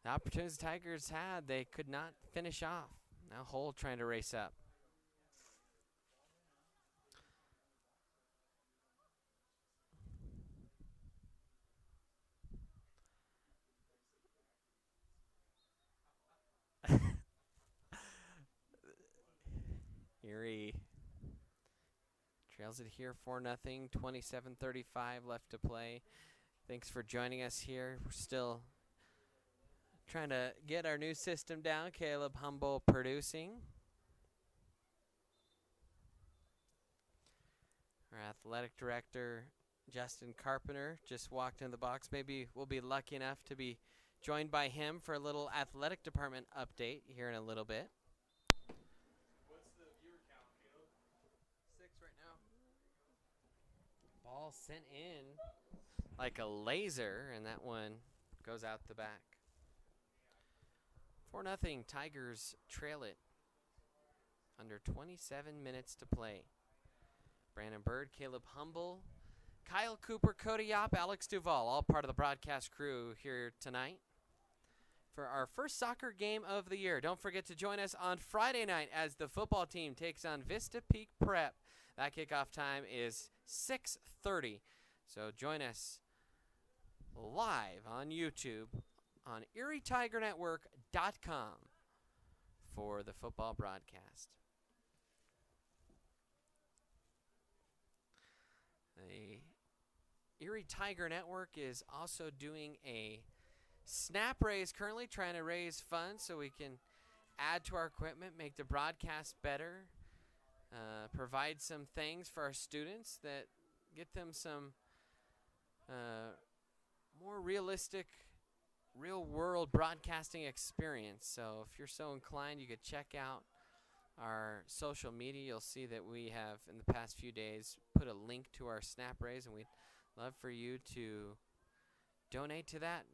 the opportunities the Tigers had, they could not finish off. Now Hull trying to race up. Erie trails it here 4-0, 27:35 left to play. Thanks for joining us here. We're still trying to get our new system down. Caleb Humble producing. Our athletic director, Justin Carpenter just walked in the box. Maybe we'll be lucky enough to be joined by him for a little athletic department update here in a little bit.
What's the viewer count, Caleb? 6 right now.
Ball sent in like a laser, and that one goes out the back. 4-0, Tigers trail it. Under 27 minutes to play. Brandon Bird, Caleb Humble, Kyle Cooper, Cody Yopp, Alex Duval, all part of the broadcast crew here tonight for our first soccer game of the year. Don't forget to join us on Friday night as the football team takes on Vista Peak Prep. That kickoff time is 6:30. So join us live on YouTube on ErieTigerNetwork.com for the football broadcast. The Erie Tiger Network is also doing a snap raise currently, trying to raise funds so we can add to our equipment, make the broadcast better, provide some things for our students that get them some more realistic, real-world broadcasting experience. So if you're so inclined, you could check out our social media. You'll see that we have, in the past few days, put a link to our snap raise, and we'd love for you to donate to that.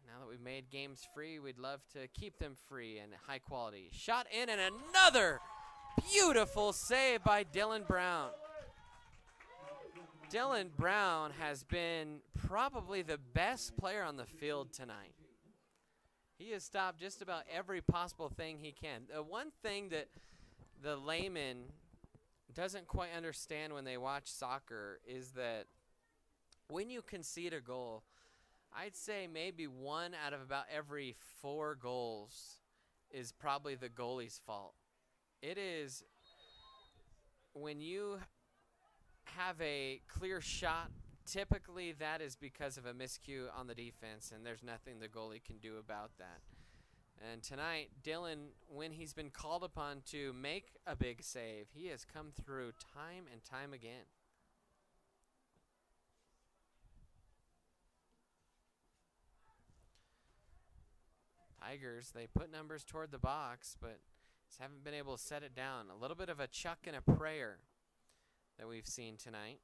Now that we've made games free, we'd love to keep them free and high quality. Shot in, and another beautiful save by Dylan Brown. Dylan Brown has been probably the best player on the field tonight. He has stopped just about every possible thing he can. The one thing that the layman doesn't quite understand when they watch soccer is that when you concede a goal, I'd say maybe 1 out of about every 4 goals is probably the goalie's fault. It is when you have a clear shot, typically that is because of a miscue on the defense, and there's nothing the goalie can do about that. And tonight, Dylan, when he's been called upon to make a big save, he has come through time and time again. Tigers, they put numbers toward the box, but just haven't been able to set it down. A little bit of a chuck and a prayer that we've seen tonight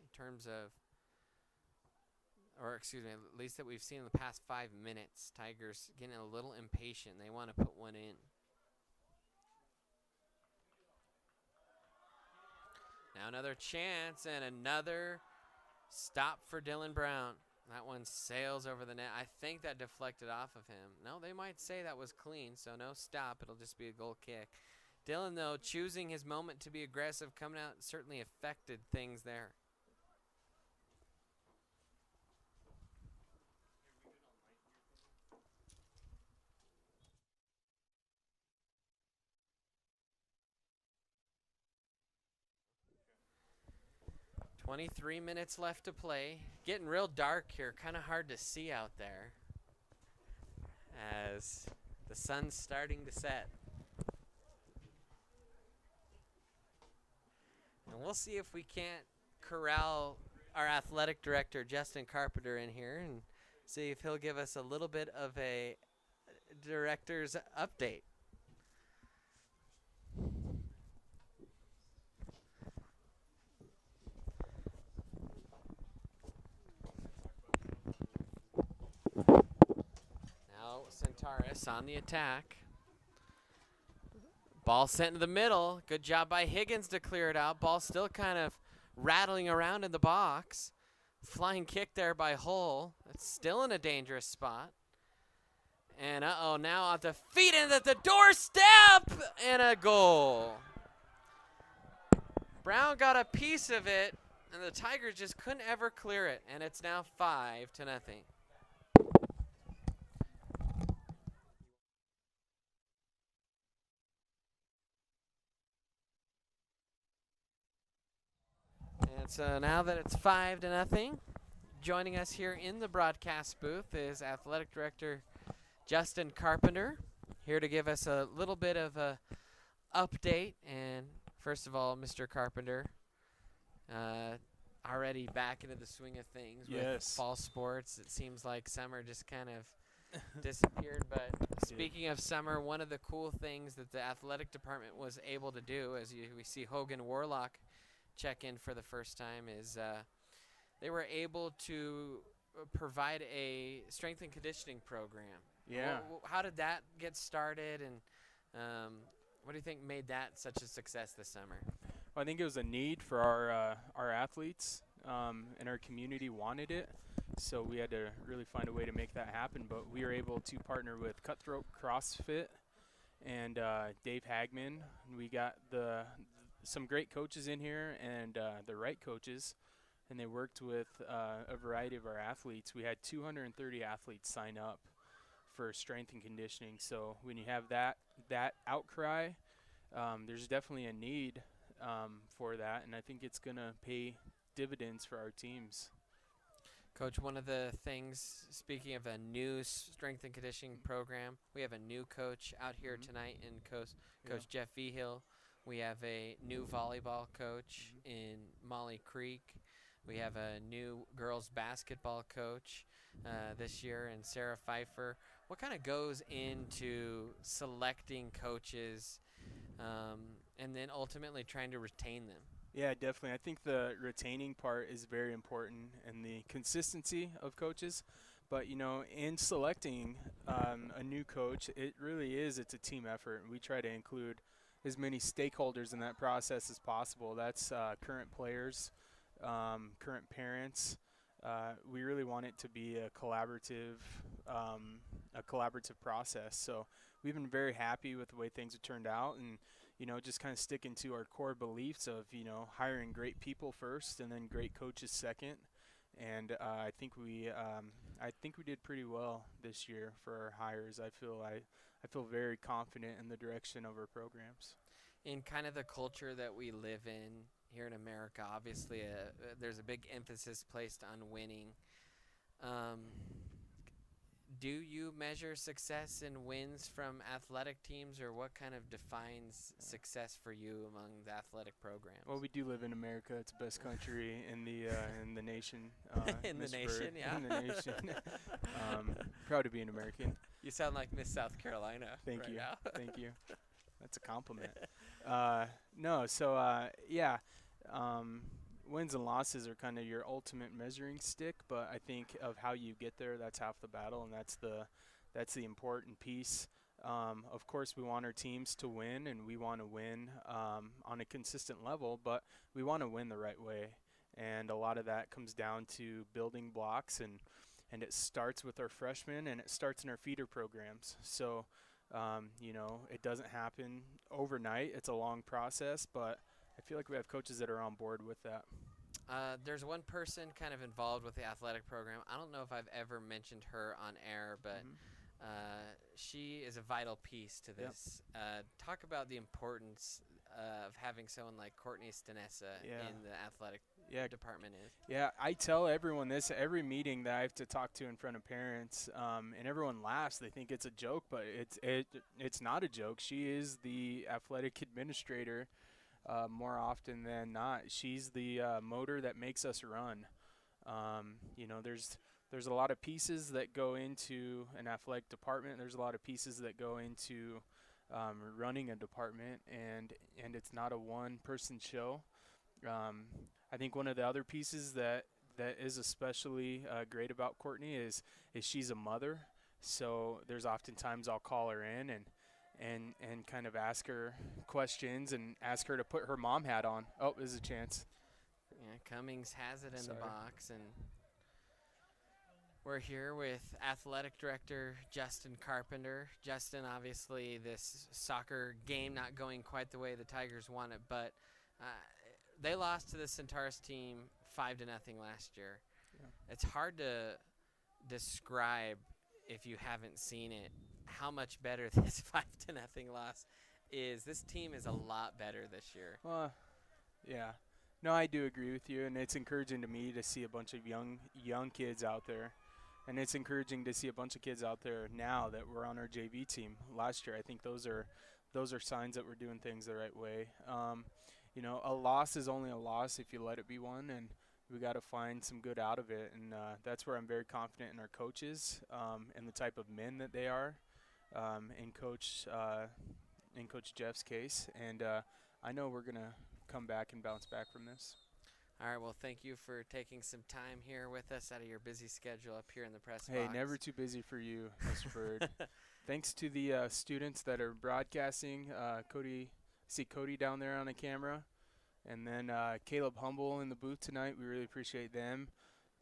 in terms of, or excuse me, at least that we've seen in the past 5 minutes. Tigers getting a little impatient. They want to put one in. Now another chance and another stop for Dylan Brown. That one sails over the net. I think that deflected off of him. No, they might say that was clean, so no stop. It'll just be a goal kick. Dylan, though, choosing his moment to be aggressive, coming out, certainly affected things there. .23 minutes left to play. Getting real dark here. Kind of hard to see out there as the sun's starting to set. And we'll see if we can't corral our athletic director, Justin Carpenter, in here and see if he'll give us a little bit of a director's update. Now Centaurus on the attack. Ball sent into the middle. Good job by Higgins to clear it out. Ball still kind of rattling around in the box. Flying kick there by Hull. It's still in a dangerous spot. And now off the feet and at the doorstep and a goal. Brown got a piece of it, and the Tigers just couldn't ever clear it. And it's now 5-0. And so now that it's 5-0, joining us here in the broadcast booth is Athletic Director Justin Carpenter, here to give us a little bit of a update. And first of all, Mr. Carpenter, already back into the swing of things with
Yes.
fall sports. It seems like summer just kind of disappeared. But speaking of summer, one of the cool things that the athletic department was able to do, as we see Hogan Warlock check in for the first time, is they were able to provide a strength and conditioning program.
Yeah.
How did that get started, and what do you think made that such a success this summer?
I think it was a need for our athletes, and our community wanted it. So we had to really find a way to make that happen. But we were able to partner with Cutthroat CrossFit and Dave Hagman. We got some great coaches in here and the right coaches, and they worked with a variety of our athletes. We had 230 athletes sign up for strength and conditioning. So when you have that outcry, there's definitely a need for that, and I think it's going to pay dividends for our teams.
Coach, one of the things, speaking of a new strength and conditioning program, we have a new coach out here tonight in Coach Jeff Vigil. We have a new volleyball coach in Molly Creek. We have a new girls basketball coach this year in Sarah Pfeiffer. What kind of goes into selecting coaches and then ultimately trying to retain them?
Yeah, definitely. I think the retaining part is very important, and the consistency of coaches. But, in selecting a new coach, it's a team effort. We try to include as many stakeholders in that process as possible. That's current players, current parents. We really want it to be a collaborative process. So we've been very happy with the way things have turned out, and just kind of sticking to our core beliefs of hiring great people first and then great coaches second. And I think we did pretty well this year for our hires. I feel very confident in the direction of our programs.
In kind of the culture that we live in here in America, obviously there's a big emphasis placed on winning. Do you measure success and wins from athletic teams, or what kind of defines success for you among the athletic programs?
Well, we do live in America. It's the best country in the nation.
In the nation, yeah.
In the nation. Proud to be an American.
You sound like Miss South Carolina.
Thank
right
you.
Now.
Thank you. That's a compliment. Wins and losses are kind of your ultimate measuring stick, but I think of how you get there, that's half the battle, and that's the important piece. Of course, we want our teams to win, and we want to win on a consistent level, but we want to win the right way. And a lot of that comes down to building blocks, and it starts with our freshmen, and it starts in our feeder programs. So, it doesn't happen overnight. It's a long process, but I feel like we have coaches that are on board with that.
There's one person kind of involved with the athletic program. I don't know if I've ever mentioned her on air, but she is a vital piece to this. Yep. Talk about the importance of having someone like Courtney Stanessa in the athletic department.
Yeah, I tell everyone this every meeting that I have to talk to in front of parents, and everyone laughs. They think it's a joke, but it's not a joke. She is the athletic administrator. More often than not, she's the motor that makes us run. There's a lot of pieces that go into an athletic department. There's a lot of pieces that go into running a department, and it's not a one-person show. I think one of the other pieces that is especially great about Courtney is she's a mother. So there's oftentimes I'll call her in and kind of ask her questions and ask her to put her mom hat on. Oh, there's a chance.
Yeah, Cummings has it in the box, and we're here with athletic director Justin Carpenter. Justin, obviously this soccer game not going quite the way the Tigers want it, but they lost to the Centaurus team 5-0 last year. Yeah. It's hard to describe, if you haven't seen it, how much better this 5-0 loss is. This team is a lot better this year.
Yeah. No, I do agree with you, and it's encouraging to me to see a bunch of young kids out there. And it's encouraging to see a bunch of kids out there now that were on our JV team last year. I think those are signs that we're doing things the right way. A loss is only a loss if you let it be one, and we got to find some good out of it, and that's where I'm very confident in our coaches and the type of men that they are, in Coach Jeff's case, and I know we're gonna come back and bounce back from this.
All right, well, thank you for taking some time here with us out of your busy schedule up here in the press
Hey,
box.
never too busy for you, Mr. Bird. Thanks to the students that are broadcasting. See Cody down there on the camera. And then Caleb Humble in the booth tonight. We really appreciate them.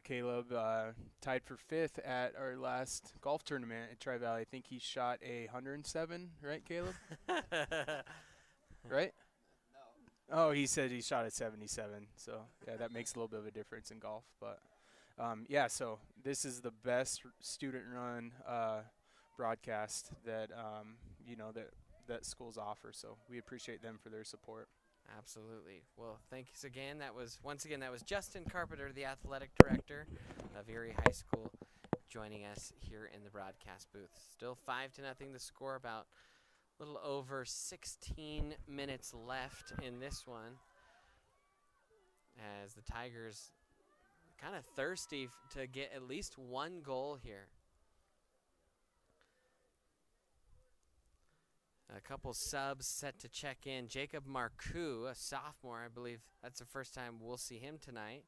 Caleb tied for 5th at our last golf tournament at Tri-Valley. I think he shot a 107, right, Caleb? Right? Oh, he said he shot at 77. So, yeah, that makes a little bit of a difference in golf. But, yeah, so this is the best student-run broadcast that, that schools offer. So we appreciate them for their support.
Absolutely. Well, thanks again. That was Justin Carpenter, the athletic director of Erie High School, joining us here in the broadcast booth. Still 5-0 the score, about a little over 16 minutes left in this one, as the Tigers kind of thirsty to get at least one goal here. A couple subs set to check in. Jacob Marcoux, a sophomore, I believe that's the first time we'll see him tonight.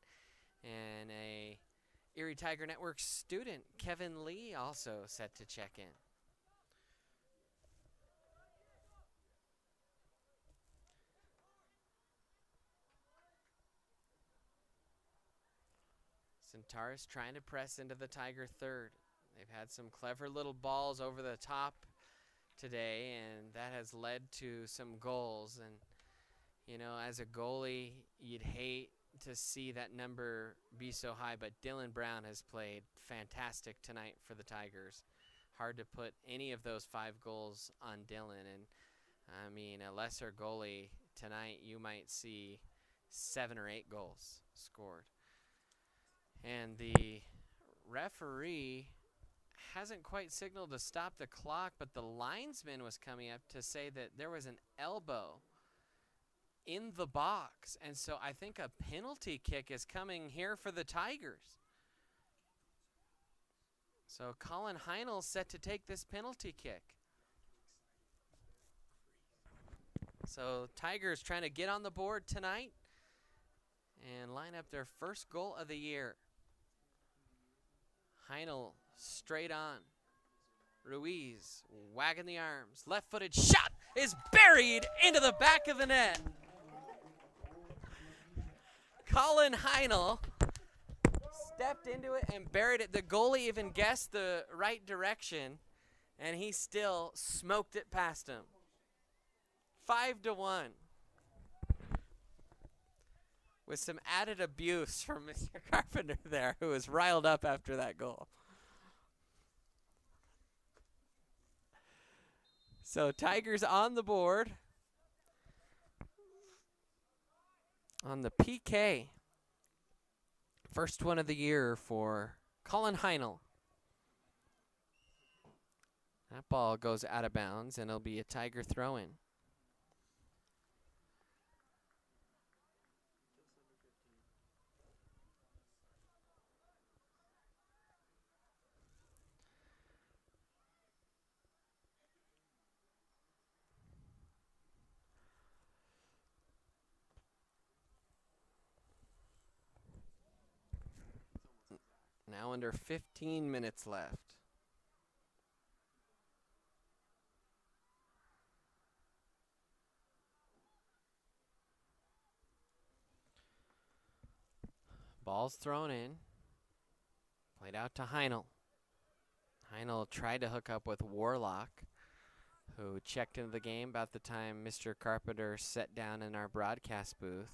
And a Erie Tiger Network student, Kevin Lee, also set to check in. Centaurus trying to press into the Tiger third. They've had some clever little balls over the top today, and that has led to some goals. And you know, as a goalie, you'd hate to see that number be so high, but Dylan Brown has played fantastic tonight for the Tigers. Hard to put any of those 5 goals on Dylan, and I mean, a lesser goalie tonight, you might see 7 or 8 goals scored. And the referee hasn't quite signaled to stop the clock, but the linesman was coming up to say that there was an elbow in the box, and so I think a penalty kick is coming here for the Tigers. So Colin Heinel's set to take this penalty kick. So Tigers trying to get on the board tonight and line up their first goal of the year. Heinel straight on. Ruiz wagging the arms. Left-footed shot is buried into the back of the net. Colin Heinel stepped into it and buried it. The goalie even guessed the right direction, and he still smoked it past him. 5-1. With some added abuse from Mr. Carpenter there, who was riled up after that goal. So Tigers on the board. On the PK. First one of the year for Colin Heinel. That ball goes out of bounds, and it'll be a Tiger throw-in. Now under 15 minutes left. Ball's thrown in. Played out to Heinel. Heinel tried to hook up with Warlock, who checked into the game about the time Mr. Carpenter sat down in our broadcast booth.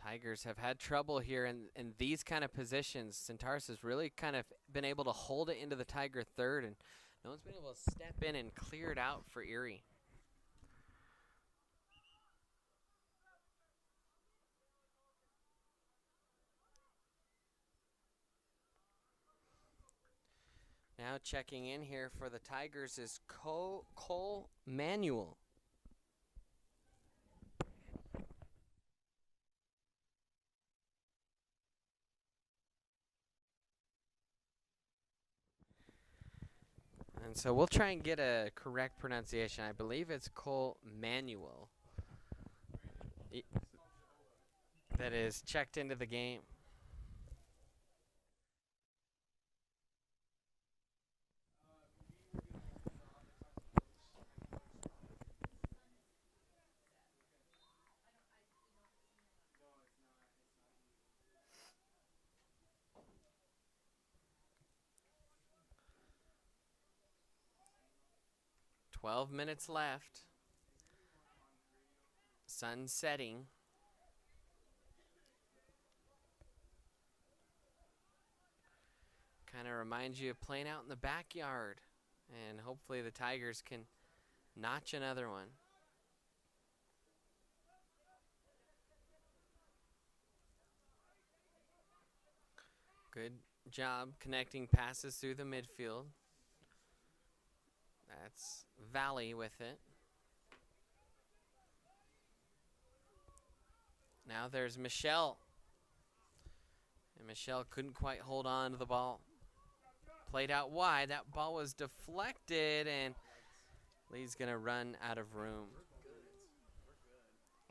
Tigers have had trouble here in these kind of positions. Centaurus has really kind of been able to hold it into the Tiger third, and no one's been able to step in and clear it out for Erie. Now checking in here for the Tigers is Cole Manuel. And so we'll try and get a correct pronunciation. I believe it's Cole Manuel that is checked into the game. "12 minutes left. Sun setting. Kind of reminds you of playing out in the backyard. And hopefully the Tigers can notch another one. Good job connecting passes through the midfield. That's Valley with it. Now there's Michelle. And Michelle couldn't quite hold on to the ball. Played out wide. That ball was deflected, and Lee's going to run out of room.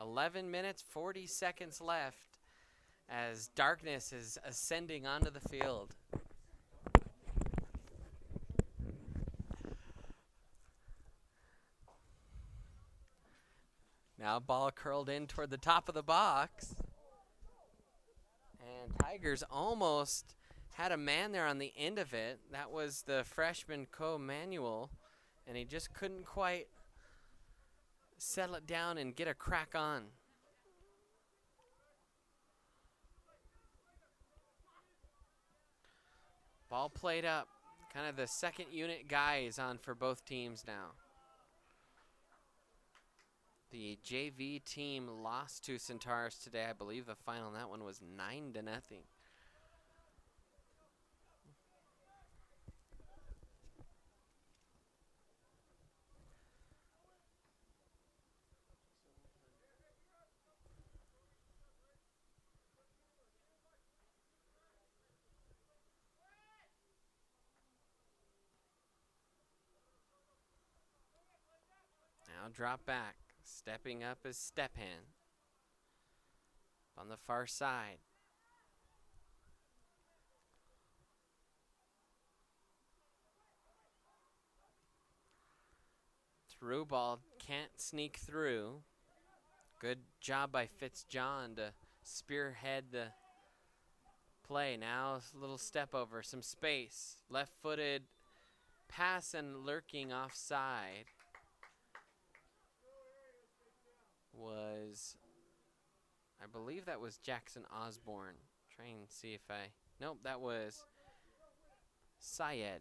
11 minutes, 40 seconds left as darkness is ascending onto the field. Now ball curled in toward the top of the box. And Tigers almost had a man there on the end of it. That was the freshman Manuel, and he just couldn't quite settle it down and get a crack on. Ball played up. Kind of the second unit guys on for both teams now. The JV team lost to Centaurus today. I believe the final on that one was 9-0. Now drop back. Stepping up is Stepan on the far side. Through ball, can't sneak through. Good job by Fitzjohn to spearhead the play. Now a little step over, some space. Left-footed pass and lurking offside. Was, I believe that was Jackson Osborne. Trying to see if nope, that was Syed.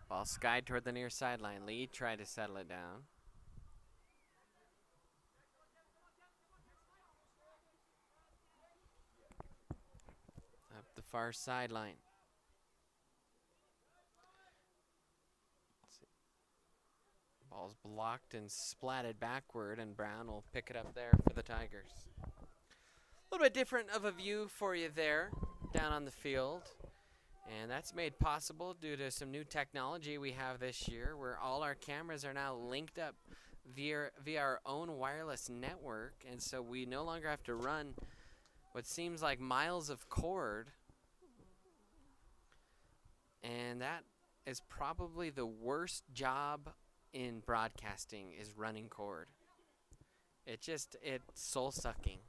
Ball skied toward the near sideline. Lee tried to settle it down. Up the far sideline. Ball's blocked and splatted backward, and Brown will pick it up there for the Tigers. A little bit different of a view for you there down on the field. And that's made possible due to some new technology we have this year where all our cameras are now linked up via our own wireless network. And so we no longer have to run what seems like miles of cord. And that is probably the worst job in broadcasting, is running cord. It's soul-sucking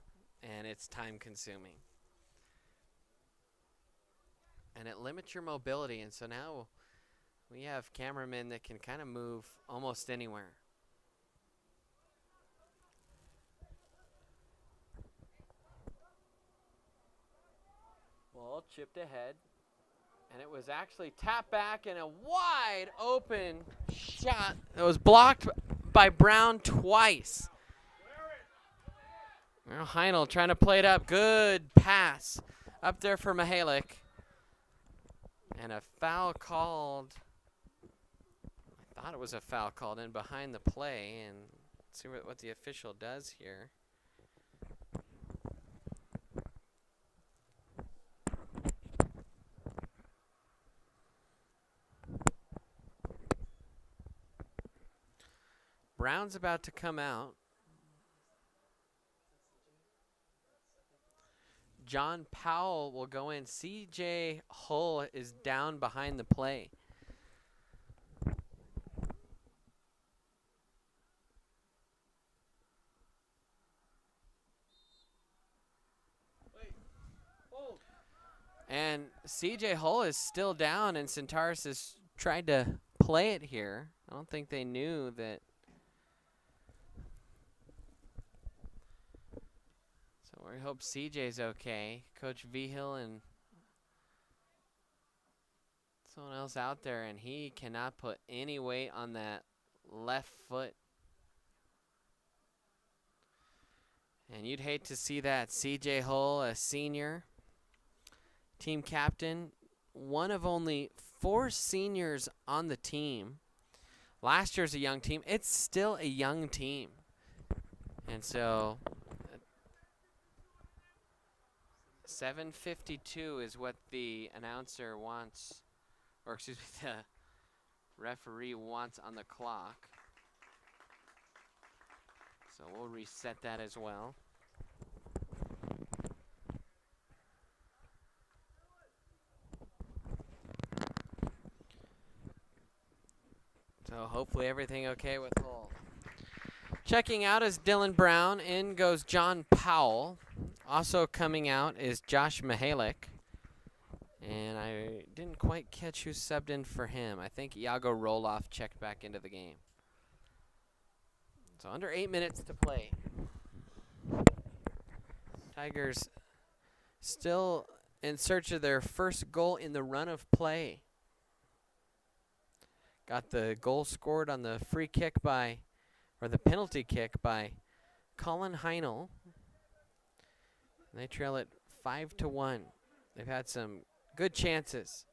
and it's time-consuming. And it limits your mobility, and so now we have cameramen that can kind of move almost anywhere. Ball chipped ahead. And it was actually tapped back and a wide open shot that was blocked by Brown twice. Now Heinel trying to play it up. Good pass up there for Mihalik. And a foul called. I thought it was a foul called in behind the play. And let's see what the official does here. Brown's about to come out. John Powell will go in. CJ Hull is down behind the play. And CJ Hull is still down, and Centaurus has tried to play it here. I don't think they knew that. So we hope CJ's okay. Coach Vigil and someone else out there, and he cannot put any weight on that left foot. And you'd hate to see that. CJ Hull, a senior, team captain, one of only 4 seniors on the team. Last year's a young team. It's still a young team. And so 7:52 is what the announcer wants, or excuse me, the referee wants on the clock. So we'll reset that as well. So hopefully everything okay with Hull. Checking out is Dylan Brown. In goes John Powell. Also coming out is Josh Mihalik. And I didn't quite catch who subbed in for him. I think Iago Roloff checked back into the game. So under 8 minutes to play. Tigers still in search of their first goal in the run of play. Got the goal scored on the free kick by, or the penalty kick by Colin Heinel. They trail it 5-1. They've had some good chances.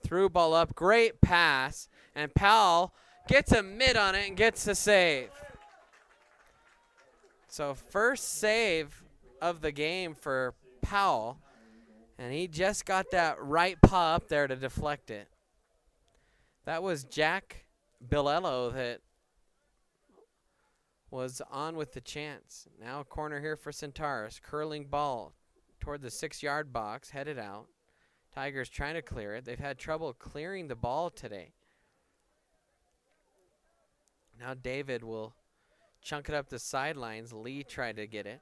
Through ball up, great pass, and Powell gets a mid on it and gets the save. So first save of the game for Powell, and he just got that right paw up there to deflect it. That was Jack Bilello that was on with the chance. Now a corner here for Centaurus. Curling ball toward the 6-yard box, headed out. Tigers trying to clear it. They've had trouble clearing the ball today. Now David will chunk it up the sidelines. Lee tried to get it.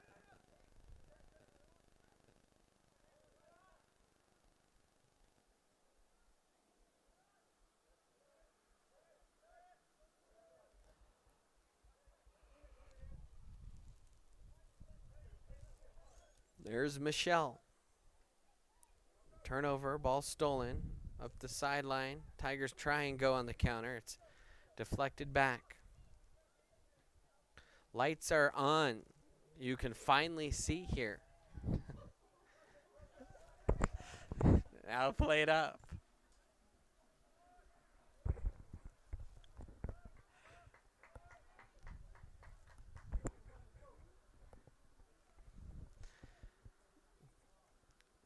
There's Michelle. Turnover, ball stolen, up the sideline. Tigers try and go on the counter. It's deflected back. Lights are on. You can finally see here. Now play it up.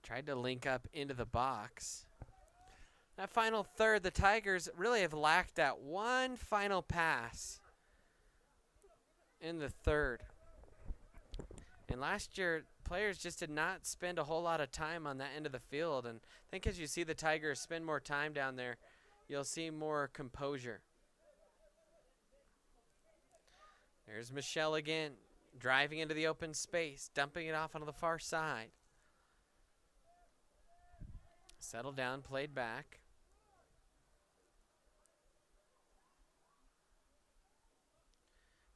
Tried to link up into the box. That final third, the Tigers really have lacked that one final pass in the third. And last year, players just did not spend a whole lot of time on that end of the field. And I think as you see the Tigers spend more time down there, you'll see more composure. There's Michelle again, driving into the open space, dumping it off onto the far side. Settled down, played back.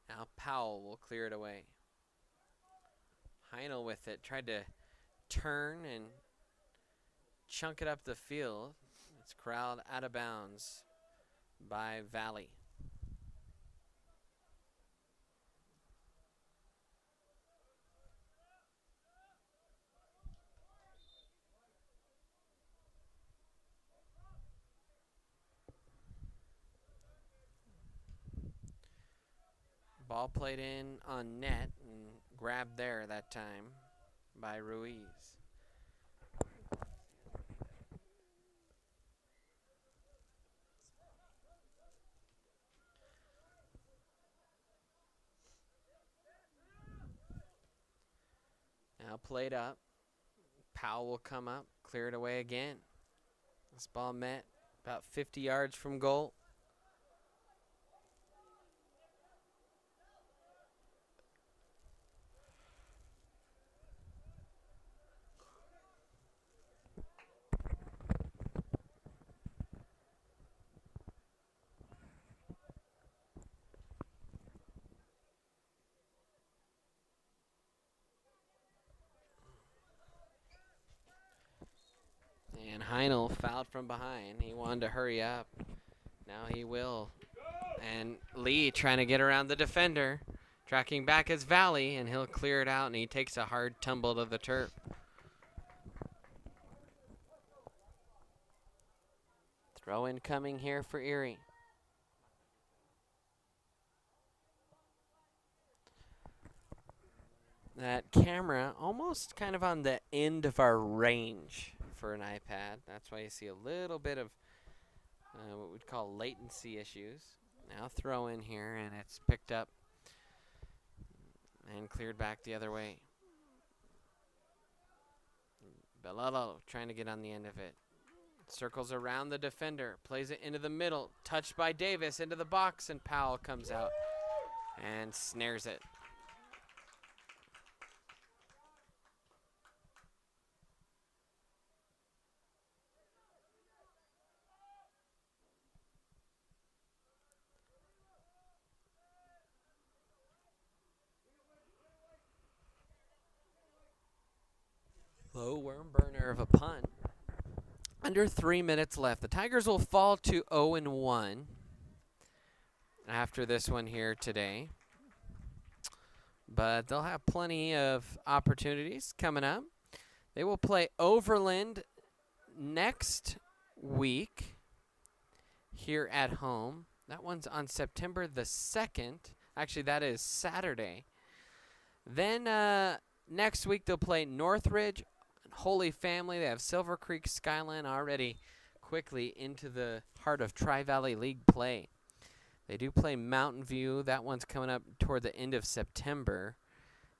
Now Powell will clear it away. Heinel with it, tried to turn and chunk it up the field. It's corralled out of bounds by Valley. Ball played in on net and grabbed there that time by Ruiz. Now played up. Powell will come up, clear it away again. This ball met about 50 yards from goal. And Heinel fouled from behind. He wanted to hurry up. Now he will. And Lee trying to get around the defender. Tracking back is Valley, and he'll clear it out, and he takes a hard tumble to the turf. Throw in coming here for Erie. That camera almost kind of on the end of our range for an iPad. That's why you see a little bit of what we'd call latency issues. Now throw in here, and it's picked up and cleared back the other way. Belalo trying to get on the end of it. Circles around the defender, plays it into the middle, touched by Davis into the box, and Powell comes out and snares it. Low worm burner of a punt. Under 3 minutes left. The Tigers will fall to 0-1 after this one here today. But they'll have plenty of opportunities coming up. They will play Overland next week here at home. That one's on September the 2nd. Actually, that is Saturday. Then next week they'll play Northridge, Holy Family. They have Silver Creek Skyline already quickly into the heart of Tri-Valley League play. They do play Mountain View. That one's coming up toward the end of September.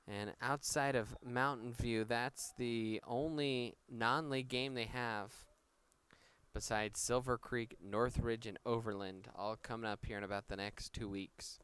And outside of Mountain View, that's the only non-league game they have besides Silver Creek, Northridge, and Overland, all coming up here in about the next 2 weeks.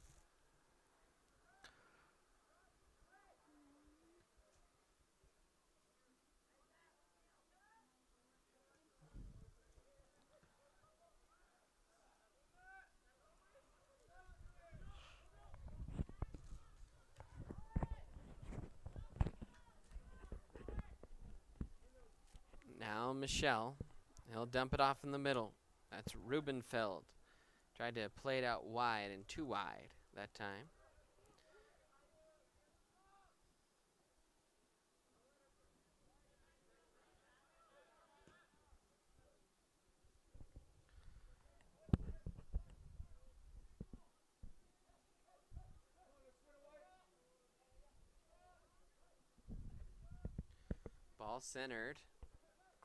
Now Michelle, he'll dump it off in the middle. That's Rubenfeld. Tried to play it out wide and too wide that time. Ball centered.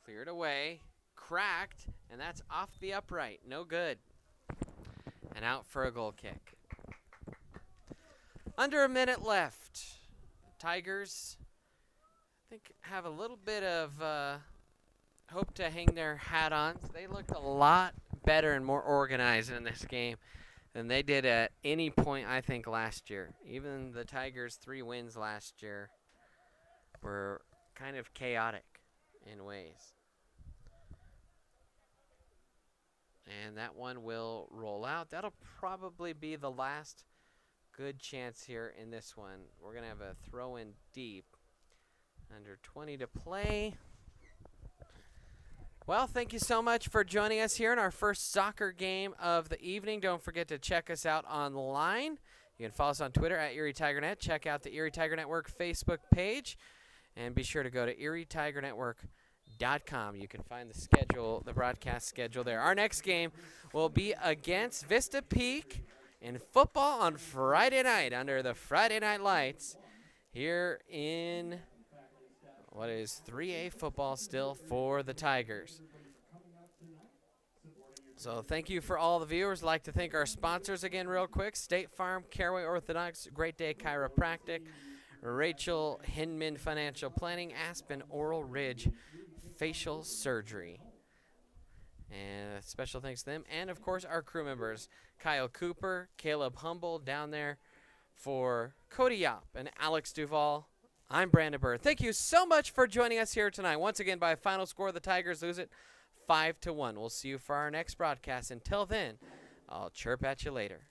Cleared away, cracked, and that's off the upright. No good. And out for a goal kick. Under a minute left. Tigers, I think, have a little bit of hope to hang their hat on. They looked a lot better and more organized in this game than they did at any point, I think, last year. Even the Tigers' 3 wins last year were kind of chaotic in ways. And that one will roll out. That'll probably be the last good chance here in this one. We're going to have a throw in deep. Under 20 to play. Well, thank you so much for joining us here in our first soccer game of the evening. Don't forget to check us out online. You can follow us on Twitter at Erie TigerNet. Check out the Erie Tiger Network Facebook page. And be sure to go to erietiger.network.com. You can find the schedule, the broadcast schedule there. Our next game will be against Vista Peak in football on Friday night under the Friday Night Lights here in what is 3A football still for the Tigers. So thank you for all the viewers. I'd like to thank our sponsors again real quick. State Farm, Caraway Orthodox, Great Day Chiropractic, Rachel Hinman Financial Planning, Aspen Oral Ridge Facial Surgery. And special thanks to them. And, of course, our crew members, Kyle Cooper, Caleb Humble down there for Cody Yop and Alex Duvall. I'm Brandon Bird. Thank you so much for joining us here tonight. Once again, by final score, the Tigers lose it 5-1. We'll see you for our next broadcast. Until then, I'll chirp at you later.